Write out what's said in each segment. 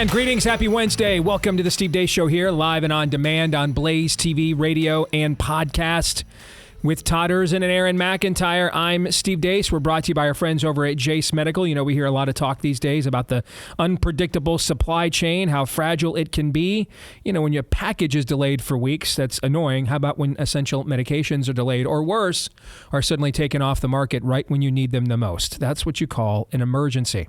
And greetings, happy Wednesday. Welcome to the Steve Deace Show here, live and on demand on Blaze TV, radio, and podcast. With Todd Erzin and Aaron McIntyre, I'm Steve Deace. We're brought to you by our friends over at Jace Medical. You know, we hear a lot of talk these days about the unpredictable supply chain, how fragile it can be. You know, when your package is delayed for weeks, that's annoying. How about when essential medications are delayed, or worse, are suddenly taken off the market right when you need them the most? That's what you call an emergency.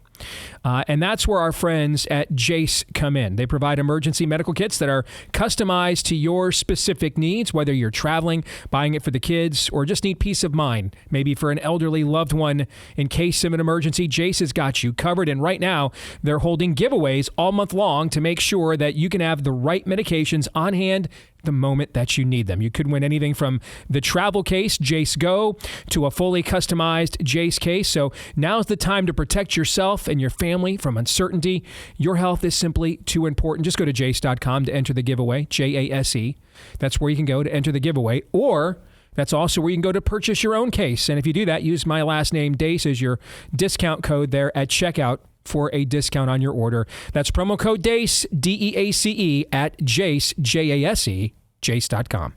And that's where our friends at Jace come in. They provide emergency medical kits that are customized to your specific needs, whether you're traveling, buying it for the kids, or just need peace of mind, maybe for an elderly loved one. In case of an emergency, Jace has got you covered. And right now, they're holding giveaways all month long to make sure that you can have the right medications on hand the moment that you need them. You could win anything from the travel case, Jace Go, to a fully customized Jace case. So now's the time to protect yourself and your family from uncertainty. Your health is simply too important. Just go to jace.com to enter the giveaway, Jase. That's where you can go to enter the giveaway, or that's also where you can go to purchase your own case. And if you do that, use my last name, Deace, as your discount code there at checkout for a discount on your order. That's promo code Deace, D-E-A-C-E, at Jace, J-A-S-E, jace.com.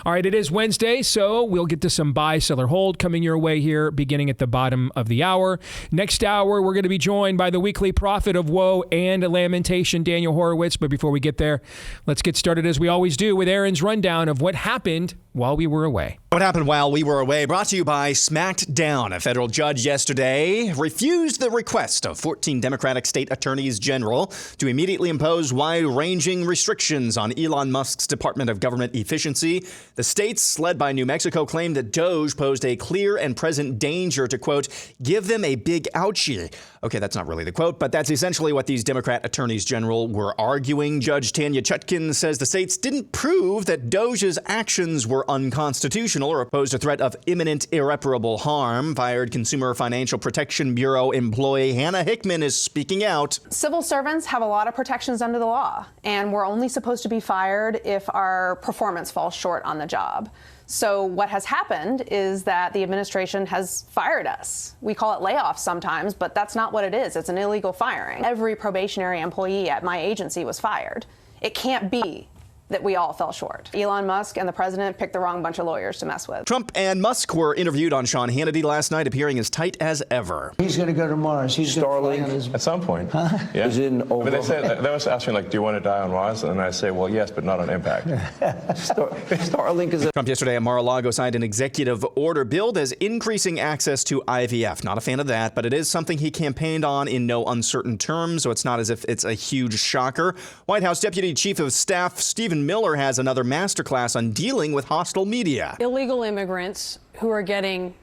All right, it is Wednesday, so we'll get to some buy, sell, or hold coming your way here beginning at the bottom of the hour. Next hour, we're going to be joined by the weekly prophet of woe and lamentation, Daniel Horowitz. But before we get there, let's get started as we always do with Aaron's rundown of what happened while we were away. What happened while we were away, brought to you by Smacked Down. A federal judge yesterday refused the request of 14 Democratic state attorneys general to immediately impose wide-ranging restrictions on Elon Musk's Department of Government Efficiency. The states, led by New Mexico, claimed that Doge posed a clear and present danger to, quote, give them a big ouchie. Okay, that's not really the quote, but that's essentially what these Democrat attorneys general were arguing. Judge Tanya Chutkin says the states didn't prove that Doge's actions were unconstitutional or posed a threat of imminent irreparable harm. Fired Consumer Financial Protection Bureau employee Hannah Hickman is speaking out. Civil servants have a lot of protections under the law, and we're only supposed to be fired if our performance falls short on the job. So what has happened is that the administration has fired us. We call it layoffs sometimes, but that's not what it is. It's an illegal firing. Every probationary employee at my agency was fired. It can't be that we all fell short. Elon Musk and the president picked the wrong bunch of lawyers to mess with. Trump and Musk were interviewed on Sean Hannity last night, appearing as tight as ever. He's going to go to Mars. He's Starlink at some point. Huh? Yeah. Is in I mean, they was asking, like, do you want to die on Mars? And I say, well, yes, but not on impact. Starlink is Trump yesterday at Mar-a-Lago signed an executive order billed as increasing access to IVF. Not a fan of that, but it is something he campaigned on in no uncertain terms, so it's not as if it's a huge shocker. White House Deputy Chief of Staff Stephen Miller has another masterclass on dealing with hostile media. Illegal immigrants who are getting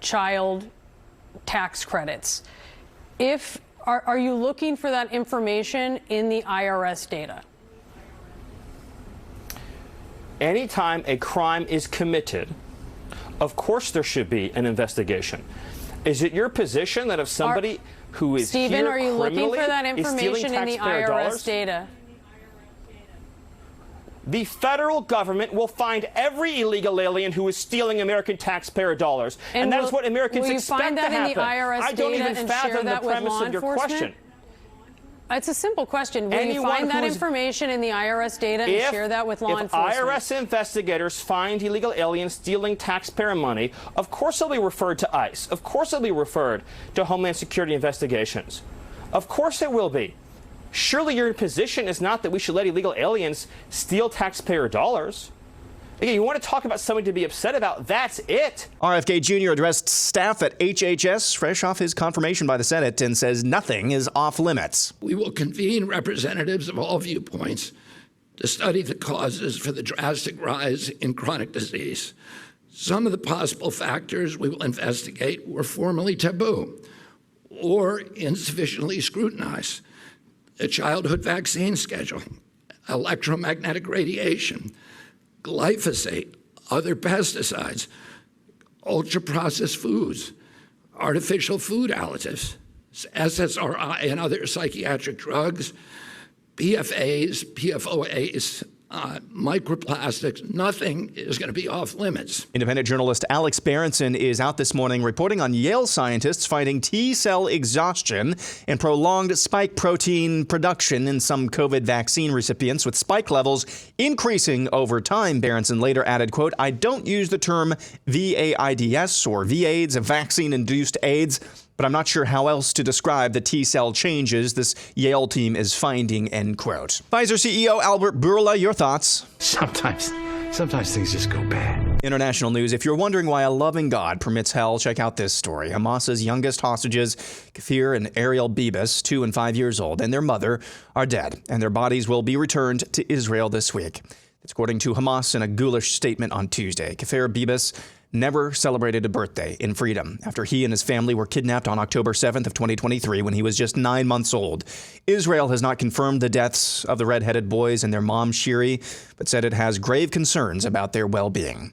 child tax credits. Are you looking for that information in the IRS data? Anytime a crime is committed, of course there should be an investigation. Is it your position that if somebody who is Stephen, here are you looking for that is stealing information in the taxpayer IRS dollars? data? The federal government will find every illegal alien who is stealing American taxpayer dollars. And that is what Americans expect to happen. Will you find that in the IRS I don't data even and fathom share the that with premise law of your enforcement? question. It's a simple question. Will you Anyone find that who's- information in the IRS data and share that with law enforcement? If IRS investigators find illegal aliens stealing taxpayer money, of course they'll be referred to ICE. Of course they'll be referred to Homeland Security investigations. Of course it will be. Surely your position is not that we should let illegal aliens steal taxpayer dollars. Again, you want to talk about something to be upset about, that's it. RFK Jr. addressed staff at HHS fresh off his confirmation by the Senate and says nothing is off limits. We will convene representatives of all viewpoints to study the causes for the drastic rise in chronic disease. Some of the possible factors we will investigate were formerly taboo or insufficiently scrutinized. The childhood vaccine schedule, electromagnetic radiation, glyphosate, other pesticides, ultra-processed foods, artificial food additives, SSRI and other psychiatric drugs, PFAs, PFOAs, microplastics, nothing is going to be off limits. Independent journalist Alex Berenson is out this morning reporting on Yale scientists finding T-cell exhaustion and prolonged spike protein production in some COVID vaccine recipients, with spike levels increasing over time. Berenson later added, quote, "I don't use the term VAIDS or VAIDS, vaccine-induced AIDS, but I'm not sure how else to describe the T-cell changes this Yale team is finding," end quote. Pfizer CEO Albert Bourla, your thoughts? Sometimes things just go bad. International news. If you're wondering why a loving God permits hell, check out this story. Hamas's youngest hostages, Kfir and Ariel Bibas, 2 and 5 years old, and their mother are dead, and their bodies will be returned to Israel this week. It's according to Hamas in a ghoulish statement on Tuesday. Kfir Bibas never celebrated a birthday in freedom after he and his family were kidnapped on October 7th of 2023 when he was just 9 months old. Israel has not confirmed the deaths of the red-headed boys and their mom, Shiri, but said it has grave concerns about their well-being.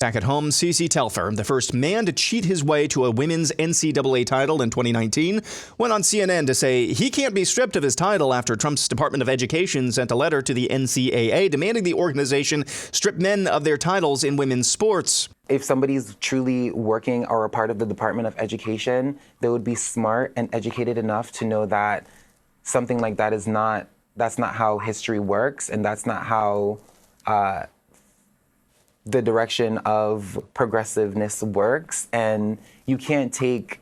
Back at home, Cece Telfer, the first man to cheat his way to a women's NCAA title in 2019, went on CNN to say he can't be stripped of his title after Trump's Department of Education sent a letter to the NCAA demanding the organization strip men of their titles in women's sports. If somebody's truly working or a part of the Department of Education, they would be smart and educated enough to know that something like that that's not how history works, and that's not how the direction of progressiveness works, and you can't take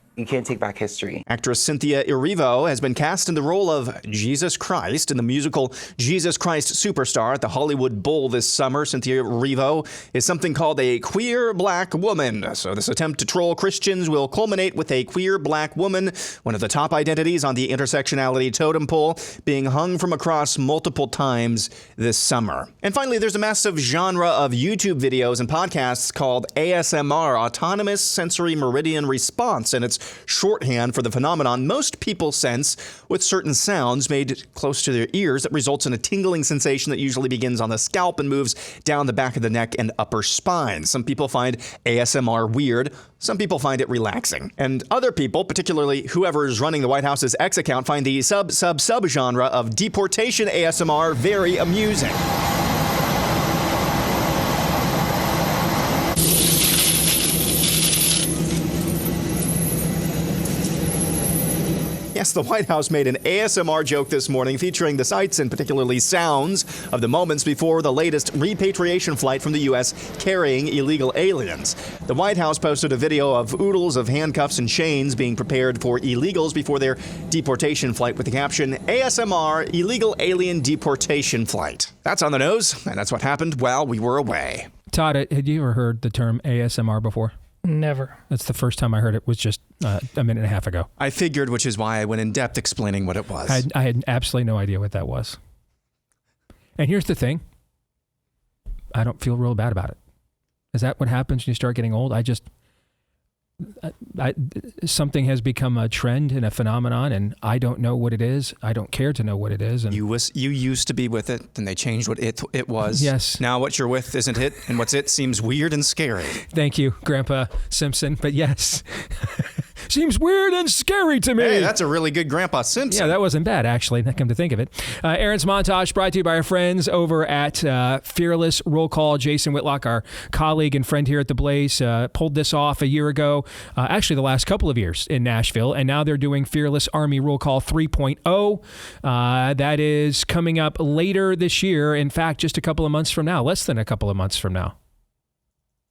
back history. Actress Cynthia Erivo has been cast in the role of Jesus Christ in the musical Jesus Christ Superstar at the Hollywood Bowl this summer. Cynthia Erivo is something called a queer black woman. So this attempt to troll Christians will culminate with a queer black woman, one of the top identities on the intersectionality totem pole, being hung from a cross multiple times this summer. And finally, there's a massive genre of YouTube videos and podcasts called ASMR, Autonomous Sensory Meridian Response, and it's shorthand for the phenomenon most people sense with certain sounds made close to their ears that results in a tingling sensation that usually begins on the scalp and moves down the back of the neck and upper spine. Some people find ASMR weird. Some people find it relaxing. And other people, particularly whoever is running the White House's X account, find the sub-genre of deportation ASMR very amusing. Yes, the White House made an ASMR joke this morning featuring the sights and particularly sounds of the moments before the latest repatriation flight from the U.S. carrying illegal aliens. The White House posted a video of oodles of handcuffs and chains being prepared for illegals before their deportation flight with the caption, ASMR Illegal Alien Deportation Flight. That's on the nose, and that's what happened while we were away. Todd, had you ever heard the term ASMR before? Never. That's the first time I heard it, was just a minute and a half ago. I figured, which is why I went in depth explaining what it was. I had absolutely no idea what that was. And here's the thing. I don't feel real bad about it. Is that what happens when you start getting old? Something has become a trend and a phenomenon, and I don't know what it is. I don't care to know what it is. And you used to be with it, then they changed what it was. Yes. Now what you're with isn't it, and what's it seems weird and scary. Thank you, Grandpa Simpson. But yes, seems weird and scary to me. Hey, that's a really good Grandpa Simpson. Yeah, that wasn't bad, actually, come to think of it. Aaron's Montage brought to you by our friends over at Fearless Roll Call. Jason Whitlock, our colleague and friend here at The Blaze, pulled this off a year ago. Actually, the last couple of years in Nashville, and now they're doing Fearless Army Roll Call 3.0. That is coming up later this year. In fact, just a couple of months from now, less than a couple of months from now.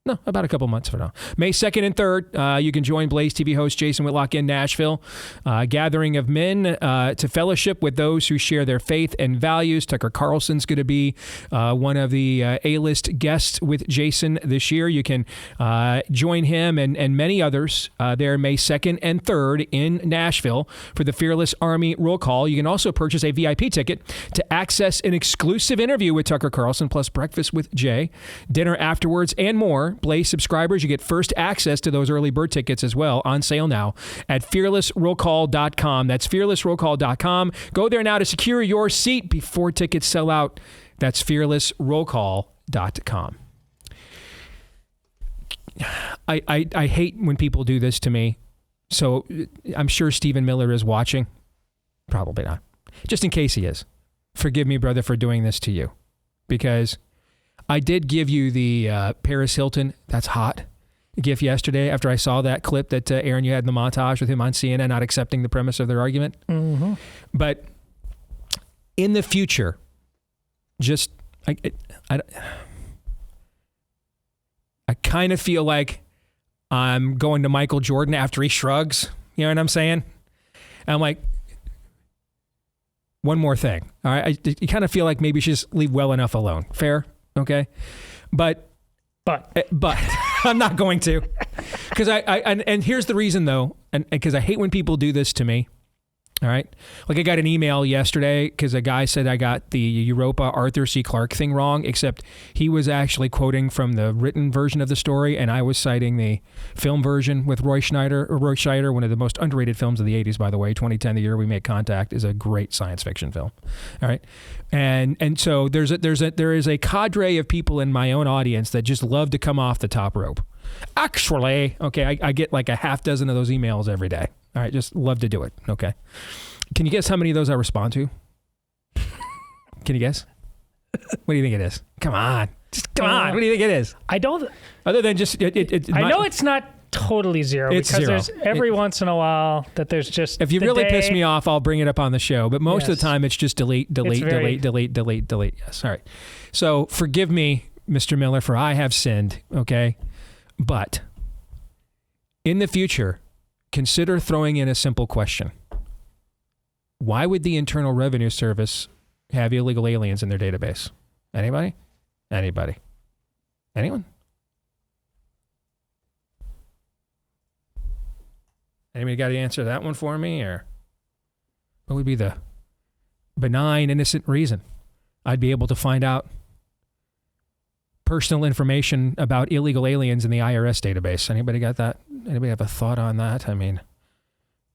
No, about a couple months from now. May 2nd and 3rd, you can join Blaze TV host Jason Whitlock in Nashville. Gathering of men to fellowship with those who share their faith and values. Tucker Carlson's going to be one of the A-list guests with Jason this year. You can join him and many others there May 2nd and 3rd in Nashville for the Fearless Army Roll Call. You can also purchase a VIP ticket to access an exclusive interview with Tucker Carlson, plus breakfast with Jay, dinner afterwards, and more. Blaze subscribers, you get first access to those early bird tickets as well, on sale now at fearlessrollcall.com. That's fearlessrollcall.com. Go there now to secure your seat before tickets sell out. That's fearlessrollcall.com. I hate when people do this to me, so I'm sure Stephen Miller is watching. Probably not. Just in case he is. Forgive me, brother, for doing this to you. because I did give you the Paris Hilton, that's hot, gif yesterday after I saw that clip that Aaron, you had in the montage with him on CNN not accepting the premise of their argument. Mm-hmm. But in the future, just I kind of feel like I'm going to Michael Jordan after he shrugs. You know what I'm saying? And I'm like, one more thing. All right. You kind of feel like maybe you should just leave well enough alone. Fair? Okay. But I'm not going to, because and here's the reason though, and because I hate when people do this to me. All right. Like I got an email yesterday because a guy said I got the Europa Arthur C. Clarke thing wrong, except he was actually quoting from the written version of the story, and I was citing the film version with Roy Scheider, one of the most underrated films of the 80s, by the way. 2010, the year we made contact, is a great science fiction film. All right. And so there is a cadre of people in my own audience that just love to come off the top rope. Actually, okay, I get like a half dozen of those emails every day. All right, just love to do it. Okay. Can you guess how many of those I respond to? Can you guess? What do you think it is? Come on. Just come on. What do you think it is? I don't. Other than just... I know it's not totally zero, it's because zero. there's every once in a while that there's just... If you really piss me off, I'll bring it up on the show. But most of the time, it's just delete. Yes. All right. So forgive me, Mr. Miller, for I have sinned. Okay. But in the future, consider throwing in a simple question. Why would the Internal Revenue Service have illegal aliens in their database? Anybody? Anybody? Anyone? Anybody got to answer that one for me? Or what would be the benign, innocent reason I'd be able to find out personal information about illegal aliens in the IRS database? Anybody got that? Anybody have a thought on that? I mean,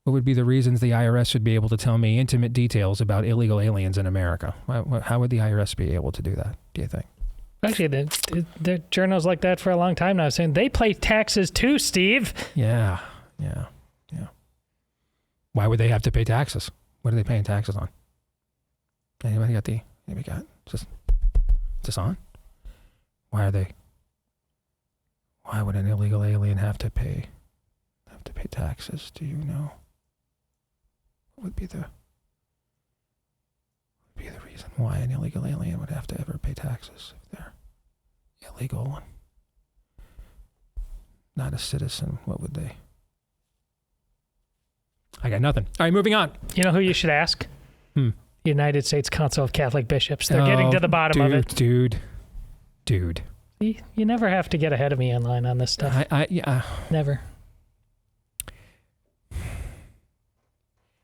what would be the reasons the IRS would be able to tell me intimate details about illegal aliens in America? How would the IRS be able to do that, do you think? Actually, the journals like that for a long time now saying they pay taxes too, Steve. Yeah. Why would they have to pay taxes? What are they paying taxes on? Anybody got is this on? Why would an illegal alien have to pay taxes? Do you know? What would be the reason why an illegal alien would have to ever pay taxes if they're illegal and not a citizen? What would they? I got nothing. All right, moving on. You know who you should ask? United States Council of Catholic Bishops. They're getting to the bottom of it. Dude. You never have to get ahead of me online on this stuff. Never.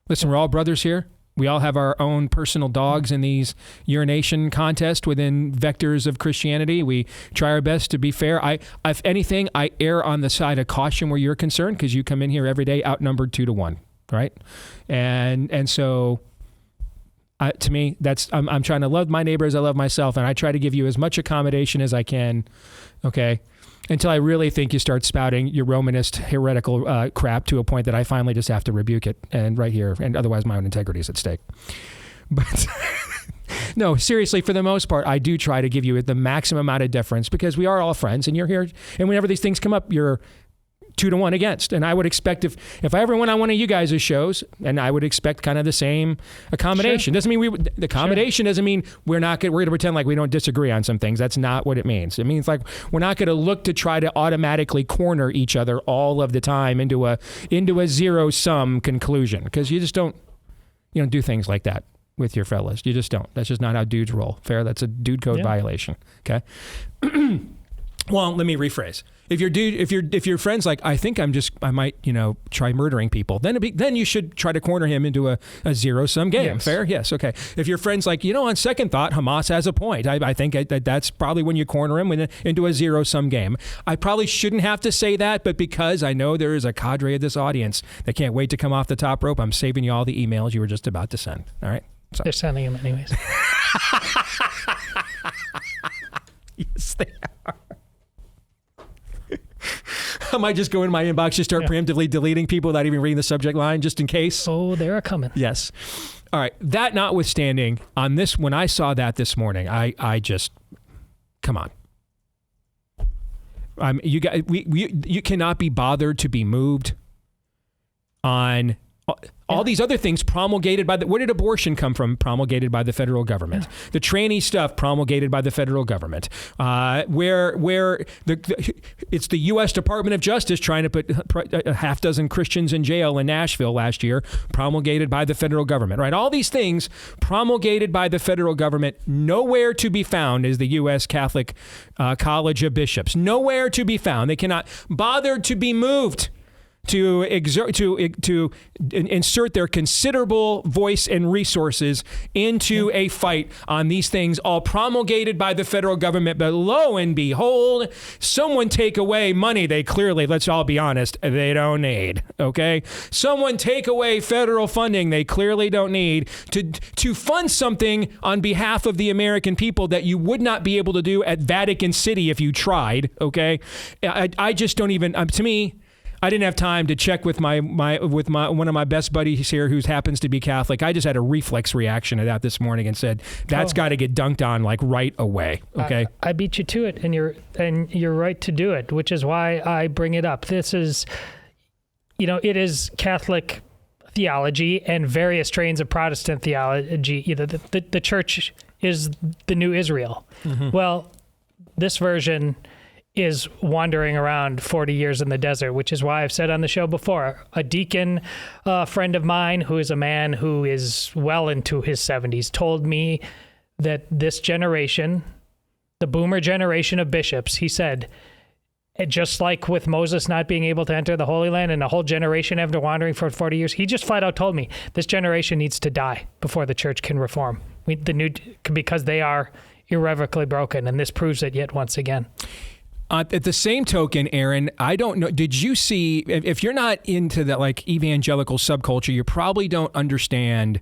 Listen, we're all brothers here. We all have our own personal dogs in these urination contests within vectors of Christianity. We try our best to be fair. If anything, I err on the side of caution where you're concerned, because you come in here every day outnumbered 2-1, right? And so to me, I'm trying to love my neighbor as I love myself, and I try to give you as much accommodation as I can, okay? Until I really think you start spouting your Romanist heretical crap to a point that I finally just have to rebuke it, and right here, and otherwise my own integrity is at stake. But no, seriously, for the most part, I do try to give you the maximum amount of deference, because we are all friends, and you're here, and whenever these things come up, you're 2-1 against. And I would expect if I ever went on one of you guys' shows, and I would expect kind of the same accommodation. Sure. Doesn't mean the accommodation doesn't mean we're going to pretend like we don't disagree on some things. That's not what it means. It means like we're not going to look to try to automatically corner each other all of the time into a zero-sum conclusion, because you just don't do things like that with your fellas. You just don't. That's just not how dudes roll. Fair? That's a dude code violation. Okay. Well, let me rephrase. If your friend's like, I think I might, try murdering people, then you should try to corner him into a zero-sum game. Yes. Fair? Yes. Okay. If your friend's like, on second thought, Hamas has a point. I think that's probably when you corner him into a zero-sum game. I probably shouldn't have to say that, but because I know there is a cadre of this audience that can't wait to come off the top rope, I'm saving you all the emails you were just about to send. All right? So. They're sending them anyways. Yes, they are. I might just go in my inbox, just start preemptively deleting people without even reading the subject line, just in case. Oh, they're coming. Yes. All right. That notwithstanding, on this, when I saw that this morning, I just, come on. You cannot be bothered to be moved on all these other things promulgated by where did abortion come from? Promulgated by the federal government. Yeah. The tranny stuff promulgated by the federal government. It's the U.S. Department of Justice trying to put a half dozen Christians in jail in Nashville last year, promulgated by the federal government, right? All these things promulgated by the federal government. Nowhere to be found is the U.S. Catholic College of Bishops. Nowhere to be found. They cannot bother to be moved to insert their considerable voice and resources into a fight on these things, all promulgated by the federal government. But lo and behold, someone take away money they clearly, let's all be honest, they don't need, okay? Someone take away federal funding they clearly don't need to fund something on behalf of the American people that you would not be able to do at Vatican City if you tried, okay? I just don't even, to me, I didn't have time to check with my one of my best buddies here who happens to be Catholic. I just had a reflex reaction to that this morning and said, that's got to get dunked on like right away. Okay. I beat you to it, and you're right to do it, which is why I bring it up. This is, it is Catholic theology and various strains of Protestant theology. The church is the new Israel. Mm-hmm. Well, this version is wandering around 40 years in the desert, which is why I've said on the show before, a deacon friend of mine who is a man who is well into his 70s told me that this generation, the boomer generation of bishops, he said, just like with Moses not being able to enter the Holy Land and a whole generation after wandering for 40 years, he just flat out told me this generation needs to die before the church can reform. Because they are irrevocably broken, and this proves it yet once again. At the same token, Aaron, I don't know. Did you see, if you're not into that like evangelical subculture, you probably don't understand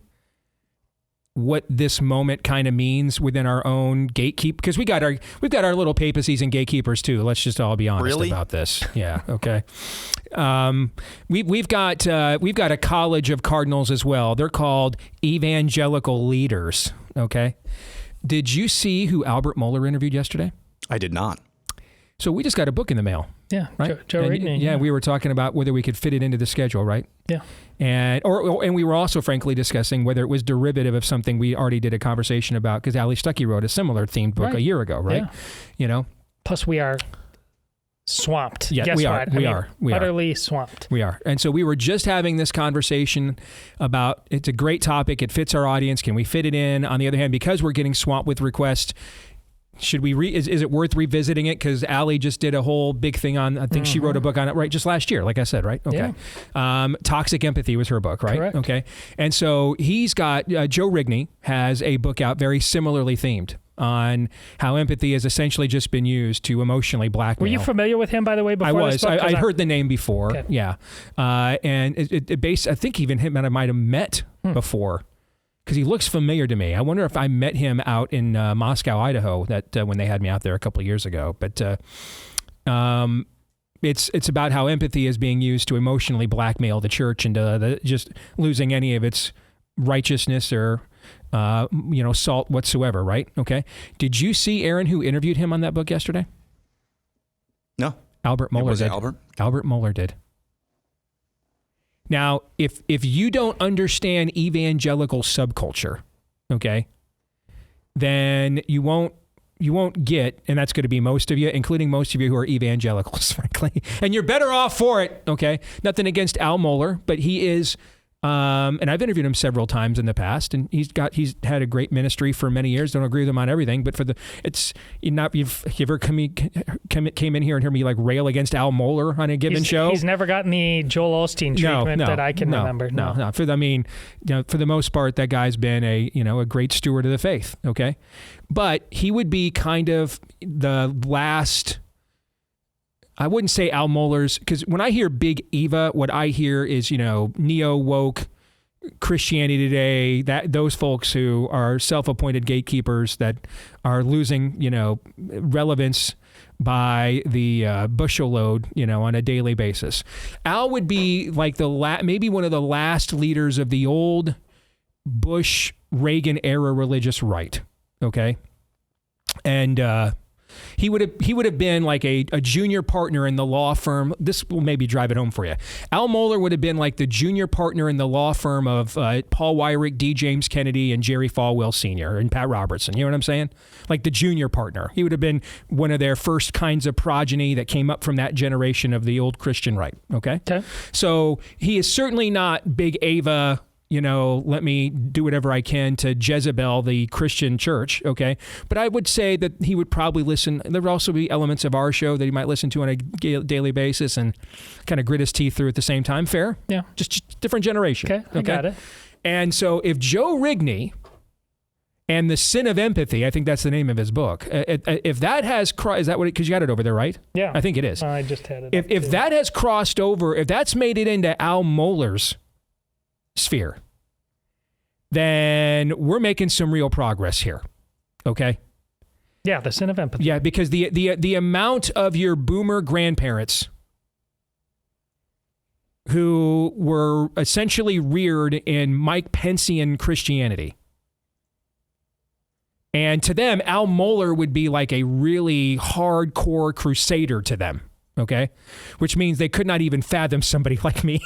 what this moment kind of means within our own gatekeep. Because we've got our little papacies and gatekeepers too. Let's just all be honest about this. Yeah. Okay. We've got a college of cardinals as well. They're called evangelical leaders. Okay. Did you see who Albert Mohler interviewed yesterday? I did not. So we just got a book in the mail. Yeah, right? Joe Rigney. Yeah, we were talking about whether we could fit it into the schedule, right? Yeah. And we were also, frankly, discussing whether it was derivative of something we already did a conversation about, because Ali Stuckey wrote a similar themed book a year ago, right? Yeah. Plus, we are swamped. Yeah, Guess we what? are. We utterly are. Swamped. We are. And so we were just having this conversation about, it's a great topic. It fits our audience. Can we fit it in? On the other hand, because we're getting swamped with requests, should we is it worth revisiting it? Because Allie just did a whole big thing on, I think she wrote a book on it, right? Just last year, like I said, right? Okay. Yeah. Toxic Empathy was her book, right? Correct. Okay. And so he's got, Joe Rigney has a book out very similarly themed on how empathy has essentially just been used to emotionally blackmail. Were you familiar with him, by the way, before I was. this book? I'd heard the name before. Okay. Yeah. And it based, I think even him and I might have met before, because he looks familiar to me. I wonder if I met him out in Moscow, Idaho, that when they had me out there a couple of years ago. But it's about how empathy is being used to emotionally blackmail the church into just losing any of its righteousness or salt whatsoever, right? Okay. Did you see Aaron who interviewed him on that book yesterday? No. Albert Mohler did. Albert Mohler did. Now, if you don't understand evangelical subculture, okay, then you won't get, and that's going to be most of you, including most of you who are evangelicals, frankly, and you're better off for it, okay? Nothing against Al Mohler, but he is, and I've interviewed him several times in the past, and he's had a great ministry for many years. Don't agree with him on everything, but you've ever came in here and heard me like rail against Al Mohler on a given show? He's never gotten the Joel Osteen treatment that I can remember. No. For the most part, that guy's been a great steward of the faith. Okay, but he would be kind of the last. I wouldn't say Al Mohler's, because when I hear Big Eva, what I hear is, neo-woke Christianity Today, those folks who are self-appointed gatekeepers that are losing, relevance by the bushel load, on a daily basis. Al would be like maybe one of the last leaders of the old Bush-Reagan era religious right. Okay, and he would have been like a junior partner in the law firm. This will maybe drive it home for you. Al Mohler would have been like the junior partner in the law firm of Paul Weyrich, D. James Kennedy, and Jerry Falwell Sr. and Pat Robertson. You know what I'm saying? Like the junior partner. He would have been one of their first kinds of progeny that came up from that generation of the old Christian right. Okay. So he is certainly not Big Ava. Let me do whatever I can to Jezebel the Christian church, okay? But I would say that he would probably listen. There would also be elements of our show that he might listen to on a daily basis and kind of grit his teeth through at the same time. Fair? Yeah. Just different generation. Okay, I got it. And so if Joe Rigney and the Sin of Empathy, I think that's the name of his book, if that has crossed, is that what, because you got it over there, right? Yeah. I think it is. I just had it. If that has crossed over, if that's made it into Al Mohler's sphere, then we're making some real progress here. Okay? Yeah, the Sin of Empathy. Yeah, because the amount of your boomer grandparents who were essentially reared in Mike Pencean Christianity, and to them, Al Mohler would be like a really hardcore crusader to them. Okay, which means they could not even fathom somebody like me.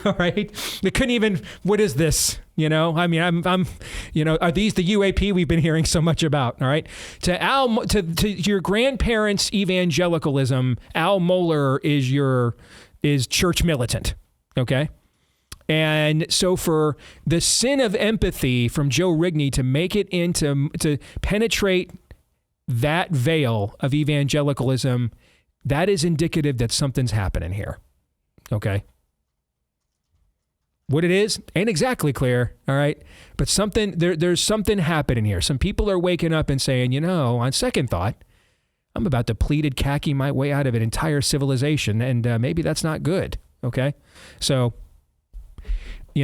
All right, they couldn't even. What is this? I mean, I'm. Are these the UAP we've been hearing so much about? All right, to your grandparents' evangelicalism, Al Mohler is church militant. Okay, and so for the Sin of Empathy from Joe Rigney to make it to penetrate that veil of evangelicalism. That is indicative that something's happening here. Okay? What it is ain't exactly clear, all right? But there's something happening here. Some people are waking up and saying, on second thought, I'm about to pleated khaki my way out of an entire civilization, and maybe that's not good, okay? So, I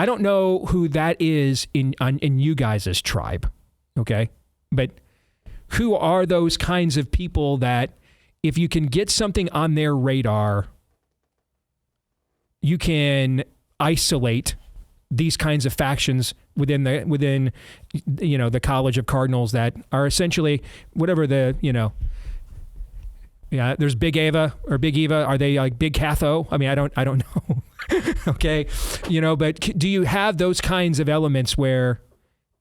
don't know who that is in you guys' tribe, okay? But who are those kinds of people that if you can get something on their radar, you can isolate these kinds of factions within the College of Cardinals that are essentially whatever there's Big Ava or Big Eva. Are they like Big Catho? I mean, I don't know. Okay. But do you have those kinds of elements where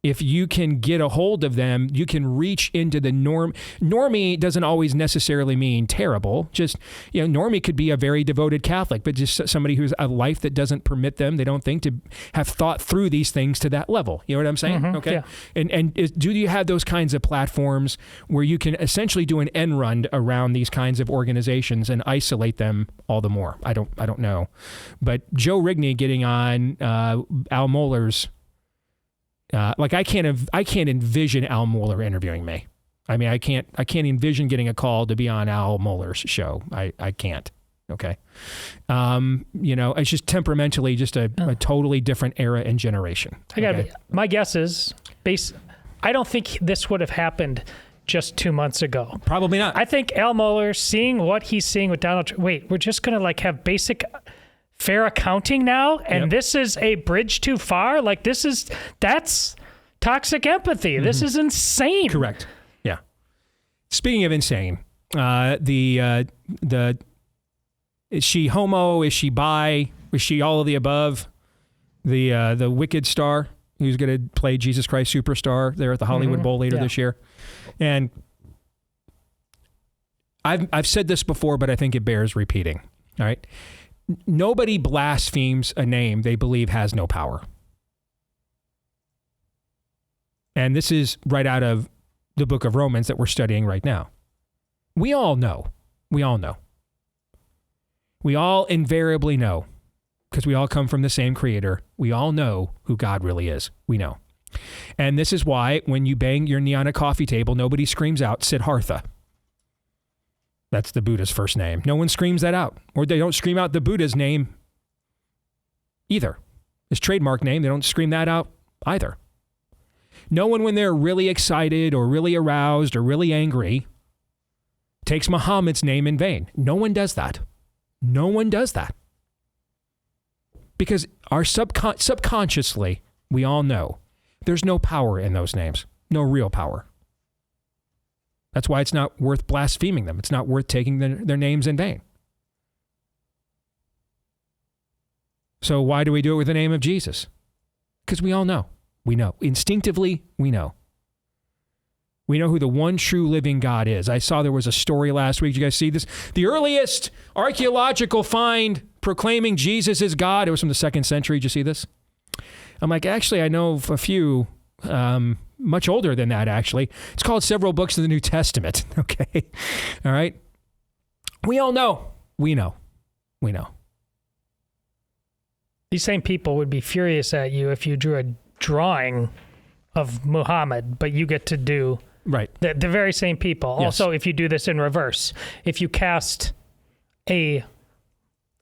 if you can get a hold of them, you can reach into the norm. Normie doesn't always necessarily mean terrible. Just, normie could be a very devoted Catholic, but just somebody who's a life that doesn't permit them, they don't think to have thought through these things to that level. You know what I'm saying? Mm-hmm, okay. Yeah. Do you have those kinds of platforms where you can essentially do an end run around these kinds of organizations and isolate them all the more? I don't know. But Joe Rigney getting on Al Mohler's, I can't envision Al Mohler interviewing me. I mean, I can't envision getting a call to be on Al Mohler's show. I can't. Okay. It's just temperamentally just a totally different era and generation. My guess is I don't think this would have happened just 2 months ago. Probably not. I think Al Mohler seeing what he's seeing with Donald Trump. Wait, we're just going to have basic fair accounting now, and this is a bridge too far. That's toxic empathy. Mm-hmm. This is insane. Correct. Yeah. Speaking of insane, is she homo? Is she bi? Is she all of the above? The Wicked star who's going to play Jesus Christ Superstar there at the Hollywood Bowl later this year, and I've said this before, but I think it bears repeating. All right. Nobody blasphemes a name they believe has no power. And this is right out of the book of Romans that we're studying right now. We all know. We all invariably know, because we all come from the same creator. We all know who God really is. We know. And this is why when you bang your knee on a coffee table, nobody screams out, Siddhartha. That's the Buddha's first name. No one screams that out. Or they don't scream out the Buddha's name either. His trademark name, they don't scream that out either. No one, when they're really excited or really aroused or really angry, takes Muhammad's name in vain. No one does that. No one does that. Because our subconsciously, we all know there's no power in those names, no real power. That's why it's not worth blaspheming them. It's not worth taking their names in vain. So why do we do it with the name of Jesus? Because we all know. We know. Instinctively, we know. We know who the one true living God is. I saw there was a story last week. Did you guys see this? The earliest archaeological find proclaiming Jesus is God. It was from the 2nd century. Did you see this? I'm like, actually, I know a few much older than that, actually. It's called Several Books of the New Testament. Okay. All right. We all know. We know. We know. These same people would be furious at you if you drew a drawing of Muhammad, but you get to do right. The very same people. Yes. Also, if you do this in reverse, if you cast a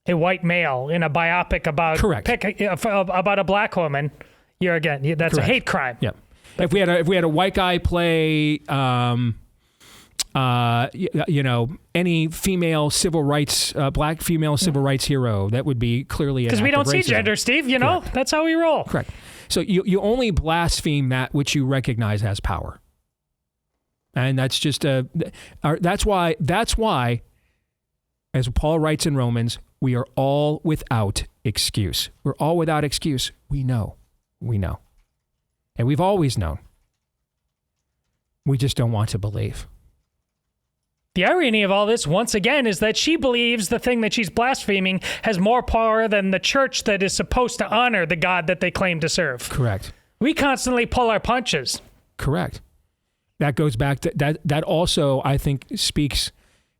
white male in a biopic about about a black woman, that's Correct. a hate crime. Yeah. If we had a white guy play any female civil rights, black female civil rights hero, that would be clearly an act of racism. Because we don't see gender, Steve, Correct. That's how we roll. Correct. So you only blaspheme that which you recognize has power. And that's just that's why, as Paul writes in Romans, we are all without excuse. We're all without excuse. We know. And we've always known. We just don't want to believe. The irony of all this, once again, is that she believes the thing that she's blaspheming has more power than the church that is supposed to honor the God that they claim to serve. Correct. We constantly pull our punches. Correct. That goes back to that also, I think, speaks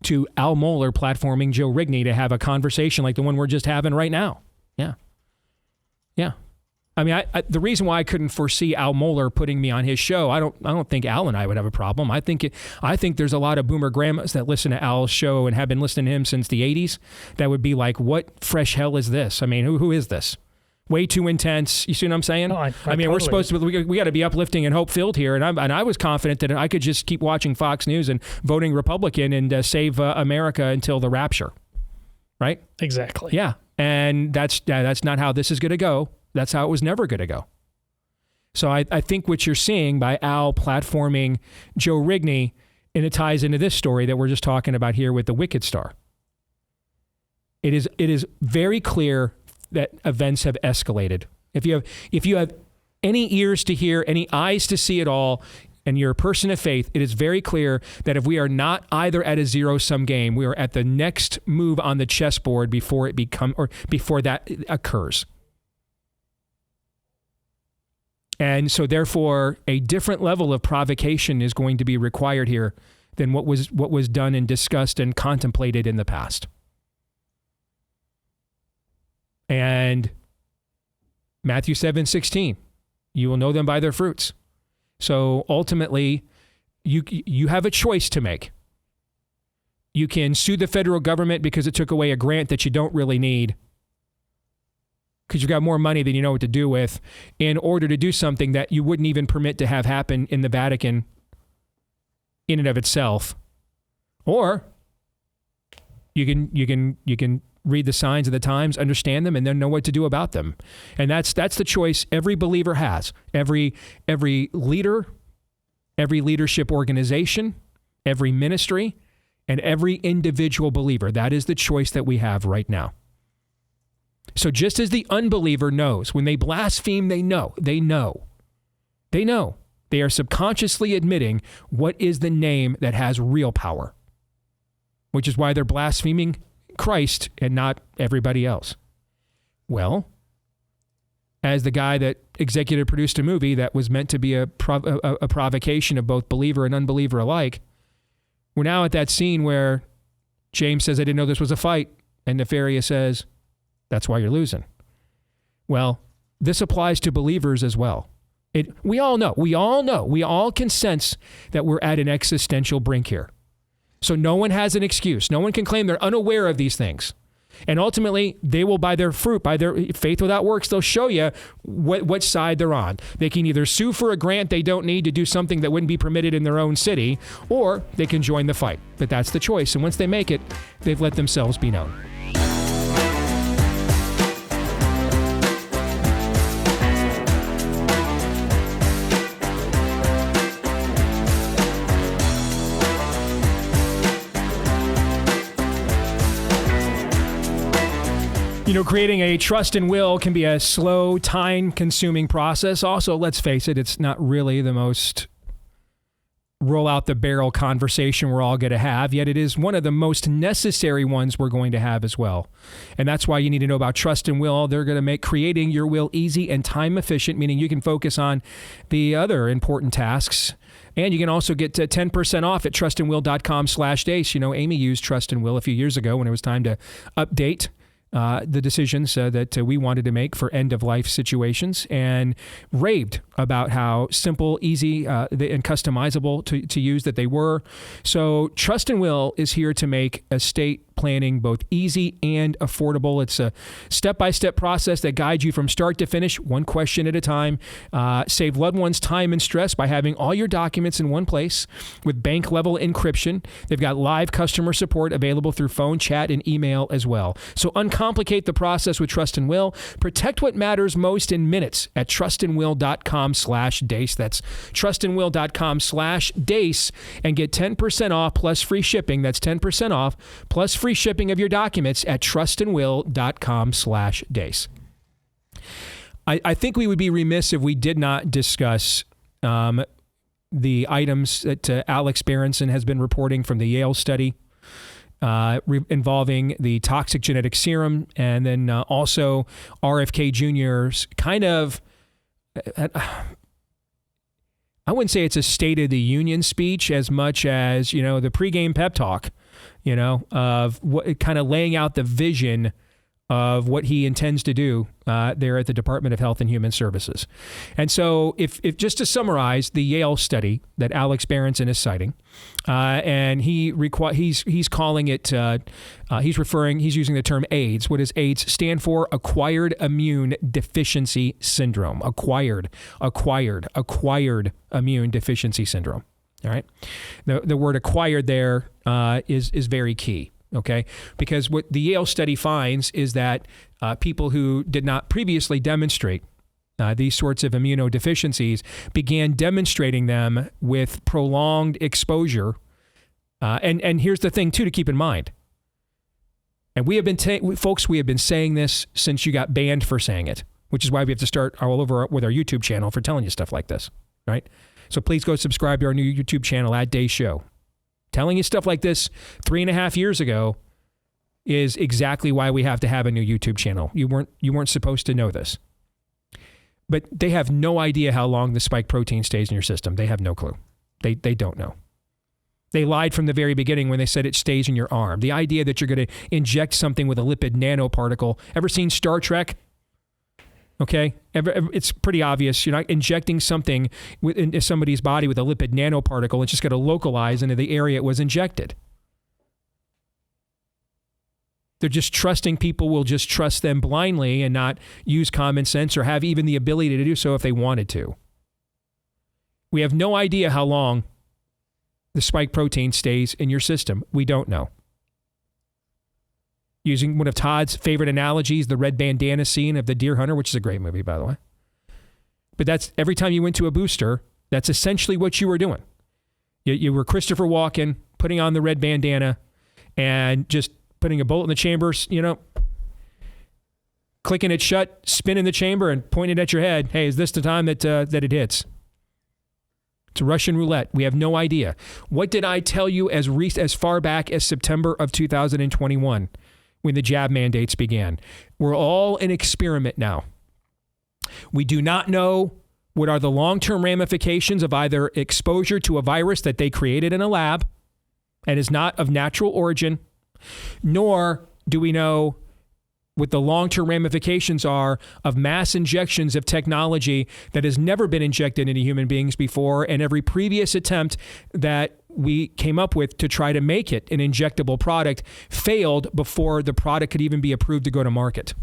to Al Mohler platforming Joe Rigney to have a conversation like the one we're just having right now. Yeah. Yeah. I mean, the reason why I couldn't foresee Al Mohler putting me on his show, I don't think Al and I would have a problem. I think there's a lot of boomer grandmas that listen to Al's show and have been listening to him since the 80s that would be like, what fresh hell is this? I mean, who is this? Way too intense. You see what I'm saying? No, I mean, totally. we're supposed to, we got to be uplifting and hope-filled here. And I was confident that I could just keep watching Fox News and voting Republican and save America until the rapture. Right? Exactly. Yeah. And that's not how this is going to go. That's how it was never going to go. So I think what you're seeing by Al platforming Joe Rigney, and it ties into this story that we're just talking about here with the Wicked Star. It is very clear that events have escalated. If you have any ears to hear, any eyes to see it all, and you're a person of faith, it is very clear that if we are not either at a zero-sum game, we are at the next move on the chessboard before that occurs. And so therefore, a different level of provocation is going to be required here than what was done and discussed and contemplated in the past. And Matthew 7:16, you will know them by their fruits. So ultimately, you have a choice to make. You can sue the federal government because it took away a grant that you don't really need, because you've got more money than you know what to do with, in order to do something that you wouldn't even permit to have happen in the Vatican in and of itself. Or you can read the signs of the times, understand them, and then know what to do about them. And that's the choice every believer has. Every leader, every leadership organization, every ministry, and every individual believer. That is the choice that we have right now. So just as the unbeliever knows, when they blaspheme, they know. They are subconsciously admitting what is the name that has real power, which is why they're blaspheming Christ and not everybody else. Well, as the guy that executive produced a movie that was meant to be a provocation of both believer and unbeliever alike, we're now at that scene where James says, I didn't know this was a fight. And Nefarious says, that's why you're losing. Well, this applies to believers as well. We all know, we all can sense that we're at an existential brink here. So no one has an excuse. No one can claim they're unaware of these things. And ultimately, they will, by their fruit, by their faith without works, they'll show you what side they're on. They can either sue for a grant they don't need to do something that wouldn't be permitted in their own city, or they can join the fight. But that's the choice. And once they make it, they've let themselves be known. You know, creating a trust and will can be a slow, time-consuming process. Also, let's face it, it's not really the most roll-out-the-barrel conversation we're all going to have, yet it is one of the most necessary ones we're going to have as well. And that's why you need to know about trust and will. They're going to make creating your will easy and time-efficient, meaning you can focus on the other important tasks. And you can also get 10% off at trustandwill.com/Deace. You know, Amy used Trust and Will a few years ago when it was time to update the decisions that we wanted to make for end-of-life situations, and raved about how simple, easy, and customizable to use that they were. So Trust and Will is here to make estate planning both easy and affordable. It's a step-by-step process that guides you from start to finish, one question at a time. Save loved ones time and stress by having all your documents in one place with bank-level encryption. They've got live customer support available through phone, chat, and email as well. So uncomplicate the process with Trust and Will. Protect what matters most in minutes at trustandwill.com/Deace. That's trustandwill.com/Deace, and get 10% off plus free shipping. That's 10% off plus free shipping of your documents at trustandwill.com/Deace. I think we would be remiss if we did not discuss the items that Alex Berenson has been reporting from the Yale study involving the toxic genetic serum, and then also RFK Jr.'s kind of, I wouldn't say it's a State of the Union speech as much as, you know, the pregame pep talk, you know, of what kind of laying out the vision of what he intends to do there at the Department of Health and Human Services. And so if just to summarize the Yale study that Alex Berenson is citing, and he's calling it, he's using the term AIDS. What does AIDS stand for? Acquired Immune Deficiency Syndrome. Acquired Immune Deficiency Syndrome. All right. The word acquired there is very key. Okay, because what the Yale study finds is that people who did not previously demonstrate these sorts of immunodeficiencies began demonstrating them with prolonged exposure. And here's the thing, too, to keep in mind. And we have been saying this since you got banned for saying it, which is why we have to start all over with our YouTube channel for telling you stuff like this, right? So please go subscribe to our new YouTube channel at Deace Show. Telling you stuff like this 3.5 years ago is exactly why we have to have a new YouTube channel. You weren't supposed to know this. But they have no idea how long the spike protein stays in your system. They have no clue. They don't know. They lied from the very beginning when they said it stays in your arm. The idea that you're going to inject something with a lipid nanoparticle. Ever seen Star Trek? Okay, it's pretty obvious. You're not injecting something into somebody's body with a lipid nanoparticle. It's just going to localize into the area it was injected. They're just trusting people will just trust them blindly and not use common sense or have even the ability to do so if they wanted to. We have no idea how long the spike protein stays in your system. We don't know. Using one of Todd's favorite analogies, the red bandana scene of The Deer Hunter, which is a great movie, by the way. But that's every time you went to a booster, that's essentially what you were doing. You were Christopher Walken, putting on the red bandana and just putting a bullet in the chambers, you know, clicking it shut, spinning the chamber and pointing at your head. Hey, is this the time that it hits? It's Russian roulette. We have no idea. What did I tell you as far back as September of 2021? When the jab mandates began. We're all an experiment now. We do not know what are the long-term ramifications of either exposure to a virus that they created in a lab and is not of natural origin, nor do we know what the long-term ramifications are of mass injections of technology that has never been injected into human beings before, and every previous attempt that we came up with to try to make it an injectable product failed before the product could even be approved to go to market.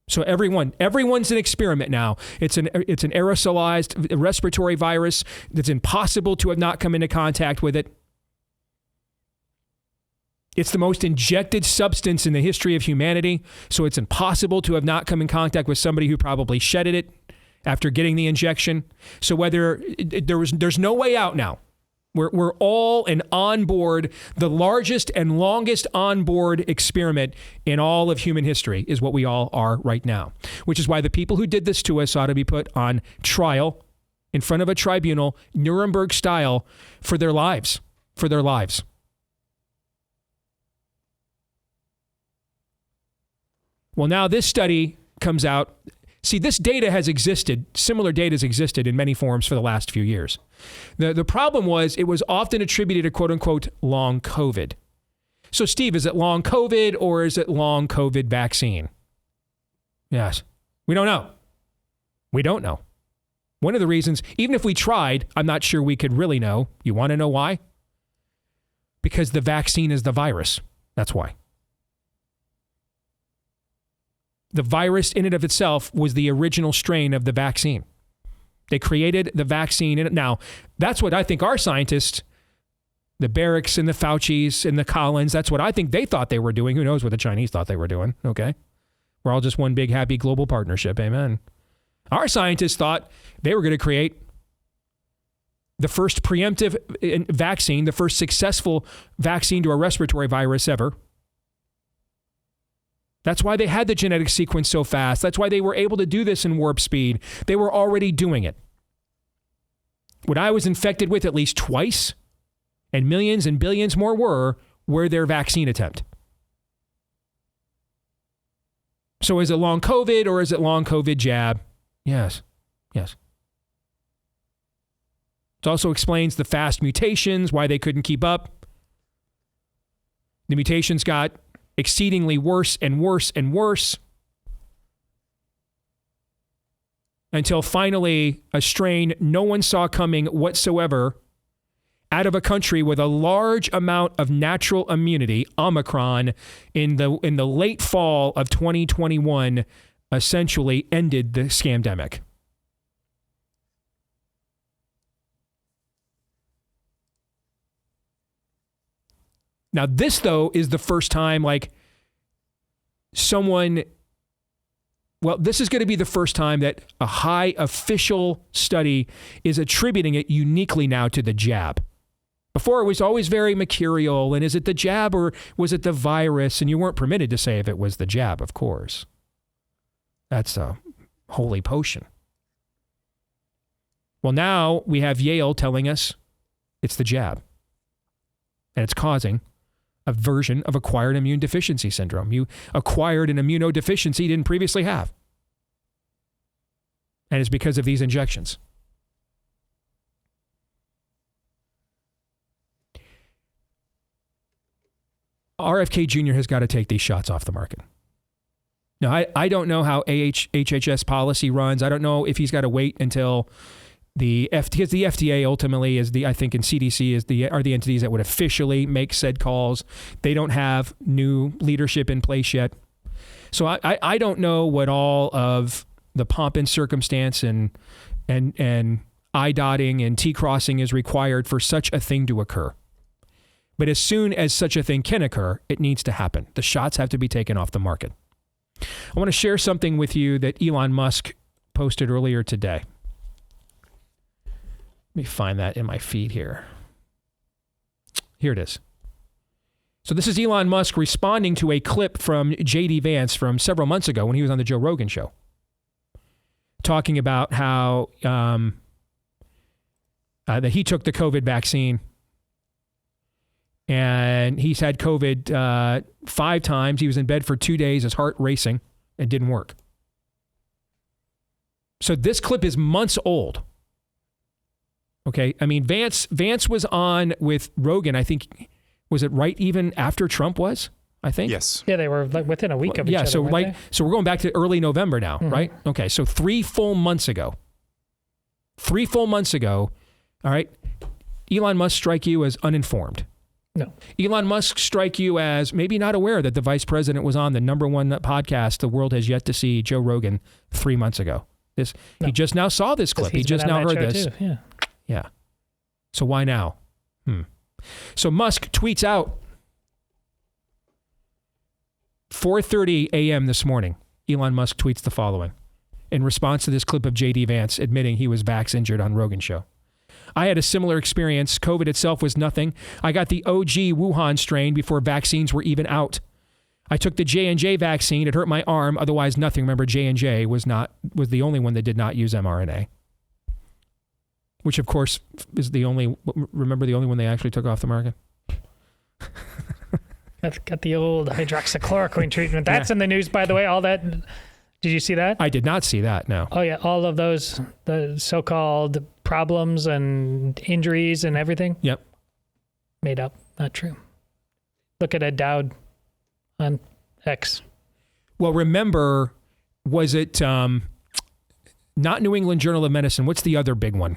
So everyone's an experiment now. It's an aerosolized respiratory virus that's impossible to have not come into contact with it. It's the most injected substance in the history of humanity, so it's impossible to have not come in contact with somebody who probably shedded it after getting the injection. So there's no way out now. We're all an onboard, the largest and longest onboard experiment in all of human history is what we all are right now, which is why the people who did this to us ought to be put on trial in front of a tribunal, Nuremberg style, for their lives. Well, now this study comes out. See, this data has existed, similar data has existed in many forms for the last few years. The problem was it was often attributed to quote unquote long COVID. So Steve, is it long COVID or is it long COVID vaccine? Yes. We don't know. One of the reasons, even if we tried, I'm not sure we could really know. You want to know why? Because the vaccine is the virus. That's why. The virus in and of itself was the original strain of the vaccine. They created the vaccine. Now, that's what I think our scientists, the Barracks and the Faucis and the Collins, that's what I think they thought they were doing. Who knows what the Chinese thought they were doing, okay? We're all just one big, happy global partnership, amen. Our scientists thought they were going to create the first preemptive vaccine, the first successful vaccine to a respiratory virus ever. That's why they had the genetic sequence so fast. That's why they were able to do this in warp speed. They were already doing it. What I was infected with at least twice, and millions and billions more were their vaccine attempt. So is it long COVID or is it long COVID jab? Yes. It also explains the fast mutations, why they couldn't keep up. The mutations got exceedingly worse and worse and worse until finally a strain no one saw coming whatsoever out of a country with a large amount of natural immunity, Omicron, in the late fall of 2021 essentially ended the scamdemic. Now, this, though, is the first time, this is going to be the first time that a high official study is attributing it uniquely now to the jab. Before, it was always very mercurial, and is it the jab or was it the virus? And you weren't permitted to say if it was the jab, of course. That's a holy potion. Well, now we have Yale telling us it's the jab, and it's causing a version of acquired immune deficiency syndrome. You acquired an immunodeficiency you didn't previously have. And it's because of these injections. RFK Jr. has got to take these shots off the market. Now, I don't know how HHS policy runs. I don't know if he's got to wait until because the FDA ultimately is I think in CDC are the entities that would officially make said calls. They don't have new leadership in place yet. So I don't know what all of the pomp and circumstance and I dotting and T crossing is required for such a thing to occur. But as soon as such a thing can occur, it needs to happen. The shots have to be taken off the market. I want to share something with you that Elon Musk posted earlier today. Let me find that in my feed here. Here it is. So this is Elon Musk responding to a clip from J.D. Vance from several months ago when he was on the Joe Rogan show, talking about how that he took the COVID vaccine and he's had COVID 5 times. He was in bed for 2 days, his heart racing. It didn't work. So this clip is months old. Okay, I mean, Vance was on with Rogan, I think, was it right even after Trump was, I think? Yes. Yeah, they were within a week of each other. Yeah, so we're going back to early November now, right? Okay, so 3 full months ago. 3 full months ago, all right, Elon Musk strike you as uninformed? No. Elon Musk strike you as maybe not aware that the vice president was on the #1 podcast the world has yet to see, Joe Rogan, 3 months ago. He just now saw this clip. He just now heard this. Too. Yeah. So why now? So Musk tweets out 4:30 a.m. this morning. Elon Musk tweets the following in response to this clip of J.D. Vance admitting he was vax injured on Rogan's show. I had a similar experience. COVID itself was nothing. I got the OG Wuhan strain before vaccines were even out. I took the J&J vaccine. It hurt my arm. Otherwise, nothing. Remember, J&J was the only one that did not use mRNA, which, of course, is the only one they actually took off the market. Got the old hydroxychloroquine treatment. That's in the news, by the way. All that. Did you see that? I did not see that, no. Oh, yeah. All of those, the so-called problems and injuries and everything. Yep. Made up. Not true. Look at Ed Dowd on X. Well, remember, was it not New England Journal of Medicine? What's the other big one?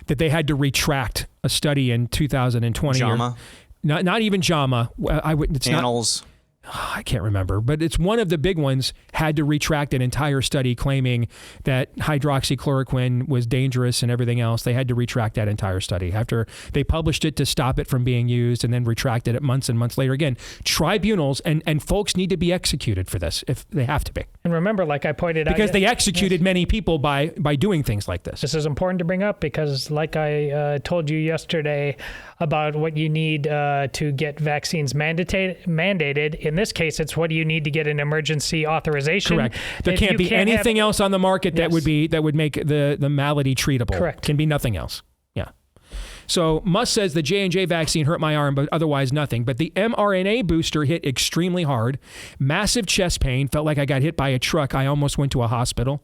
That they had to retract a study in 2020. JAMA? Not even JAMA. It's Annals. I can't remember, but it's one of the big ones, had to retract an entire study claiming that hydroxychloroquine was dangerous and everything else. They had to retract that entire study after they published it to stop it from being used and then retracted it months and months later. Again, tribunals and folks need to be executed for this if they have to be. And remember, like I pointed out, because they executed many people by doing things like this. This is important to bring up because like I told you yesterday about what you need to get vaccines mandated. In this case, it's what do you need to get an emergency authorization. Correct. There can't be anything else on the market that would make the malady treatable. Correct. Can be nothing else. Yeah. So Musk says the J&J vaccine hurt my arm, but otherwise nothing. But the mRNA booster hit extremely hard. Massive chest pain. Felt like I got hit by a truck. I almost went to a hospital.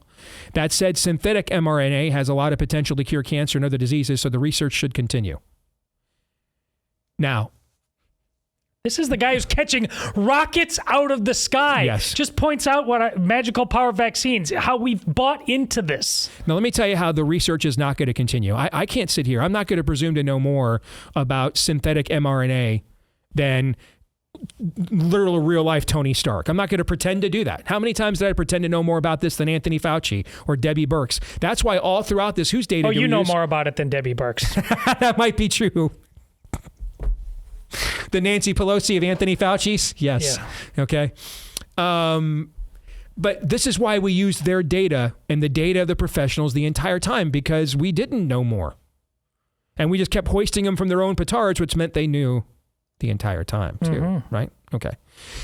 That said, synthetic mRNA has a lot of potential to cure cancer and other diseases, so the research should continue. Now, this is the guy who's catching rockets out of the sky. Yes. Just points out what magical power vaccines, how we've bought into this. Now, let me tell you how the research is not going to continue. I can't sit here. I'm not going to presume to know more about synthetic mRNA than literal real life Tony Stark. I'm not going to pretend to do that. How many times did I pretend to know more about this than Anthony Fauci or Debbie Birx? That's why all throughout this, whose data do we you know use? more about it than Debbie Birx. That might be true. The Nancy Pelosi of Anthony Fauci's? Yes. Yeah. Okay. But this is why we used their data and the data of the professionals the entire time, because we didn't know more. And we just kept hoisting them from their own petards, which meant they knew the entire time too, right? Okay.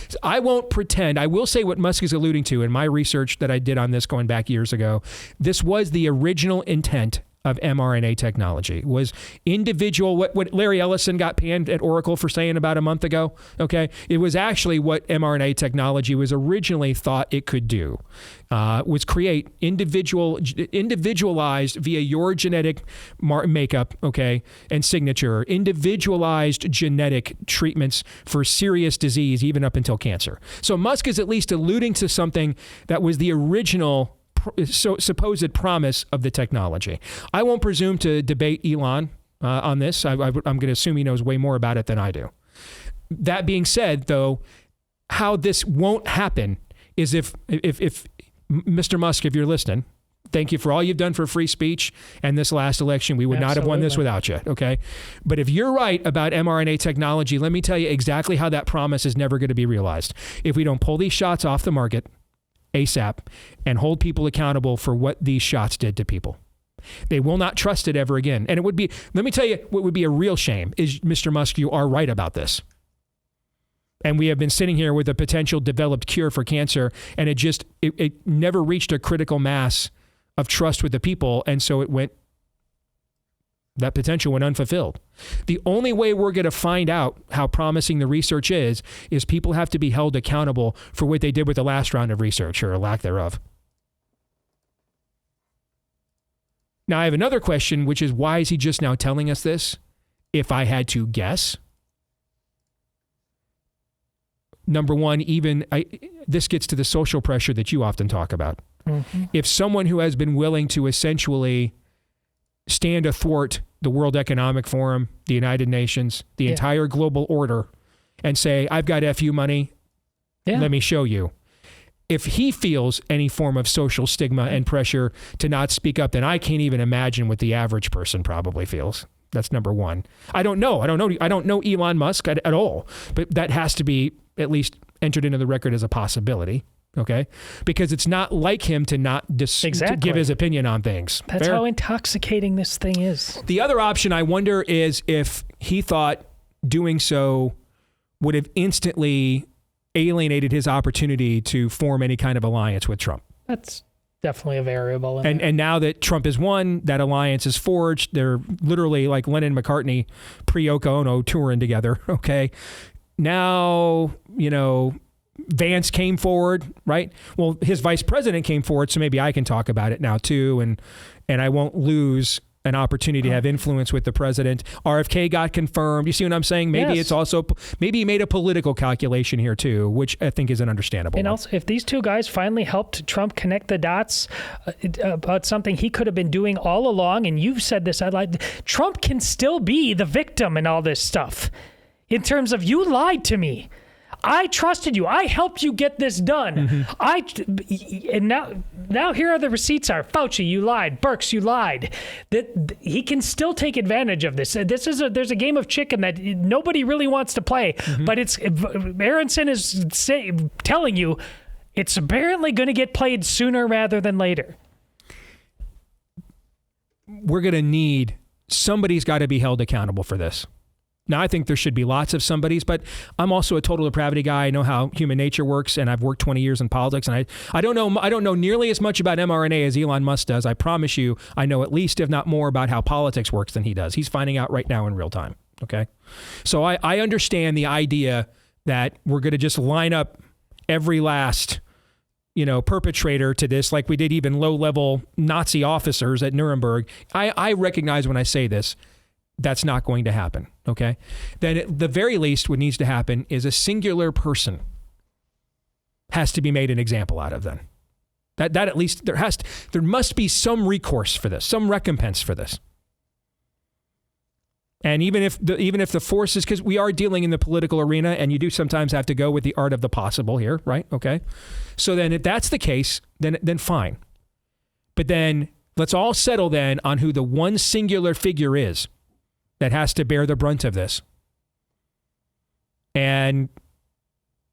So I won't pretend. I will say what Musk is alluding to in my research that I did on this going back years ago. This was the original intent of mRNA technology, was individual, what Larry Ellison got panned at Oracle for saying about a month ago, okay? It was actually what mRNA technology was originally thought it could do, was create individualized via your genetic makeup, okay, and signature, individualized genetic treatments for serious disease, even up until cancer. So Musk is at least alluding to something that was the original supposed promise of the technology. I won't presume to debate Elon on this. I'm going to assume he knows way more about it than I do. That being said, though, how this won't happen is if Mr. Musk, if you're listening, thank you for all you've done for free speech and this last election. We would not have won this without you, okay? But if you're right about mRNA technology, let me tell you exactly how that promise is never going to be realized. If we don't pull these shots off the market ASAP and hold people accountable for what these shots did to people. They will not trust it ever again. And it would be, let me tell you, what would be a real shame is, Mr. Musk, you are right about this. And we have been sitting here with a potential developed cure for cancer, and it never reached a critical mass of trust with the people, and so that potential went unfulfilled. The only way we're going to find out how promising the research is people have to be held accountable for what they did with the last round of research, or lack thereof. Now, I have another question, which is, why is he just now telling us this? If I had to guess, number one, this gets to the social pressure that you often talk about. Mm-hmm. If someone who has been willing to essentially stand athwart the World Economic Forum, the United Nations, the entire global order, and say, I've got FU money, let me show you. If he feels any form of social stigma and pressure to not speak up, then I can't even imagine what the average person probably feels. That's number one. I don't know Elon Musk at all, but that has to be at least entered into the record as a possibility. Okay, because it's not like him to not to give his opinion on things. That's how intoxicating this thing is. The other option, I wonder, is if he thought doing so would have instantly alienated his opportunity to form any kind of alliance with Trump. That's definitely a variable. And now that Trump has won, that alliance is forged. They're literally like Lennon and McCartney pre-Yoko Ono touring together. Okay, now Vance came forward, right? Well, his vice president came forward, so maybe I can talk about it now too, and I won't lose an opportunity to have influence with the president. RFK got confirmed. You see what I'm saying? Maybe it's also, maybe he made a political calculation here too, which I think is an understandable one. Also, if these two guys finally helped Trump connect the dots about something he could have been doing all along, and you've said this, Trump can still be the victim in all this stuff. In terms of, you lied to me. I trusted you. I helped you get this done. And now here are the receipts. Fauci, you lied. Birx, you lied. That he can still take advantage of this. There's a game of chicken that nobody really wants to play, but Berenson is telling you it's apparently going to get played sooner rather than later. We're going to need somebody's got to be held accountable for this. Now, I think there should be lots of somebodies, but I'm also a total depravity guy. I know how human nature works, and I've worked 20 years in politics, and I don't know nearly as much about mRNA as Elon Musk does. I promise you, I know at least, if not more, about how politics works than he does. He's finding out right now in real time, okay? So I understand the idea that we're going to just line up every last, perpetrator to this, like we did even low-level Nazi officers at Nuremberg. I recognize when I say this, that's not going to happen, okay? Then at the very least, what needs to happen is a singular person has to be made an example out of then. That at least, there must be some recourse for this, some recompense for this. And even if the forces, because we are dealing in the political arena, and you do sometimes have to go with the art of the possible here, right? Okay. So then if that's the case, then fine. But then let's all settle then on who the one singular figure is that has to bear the brunt of this, and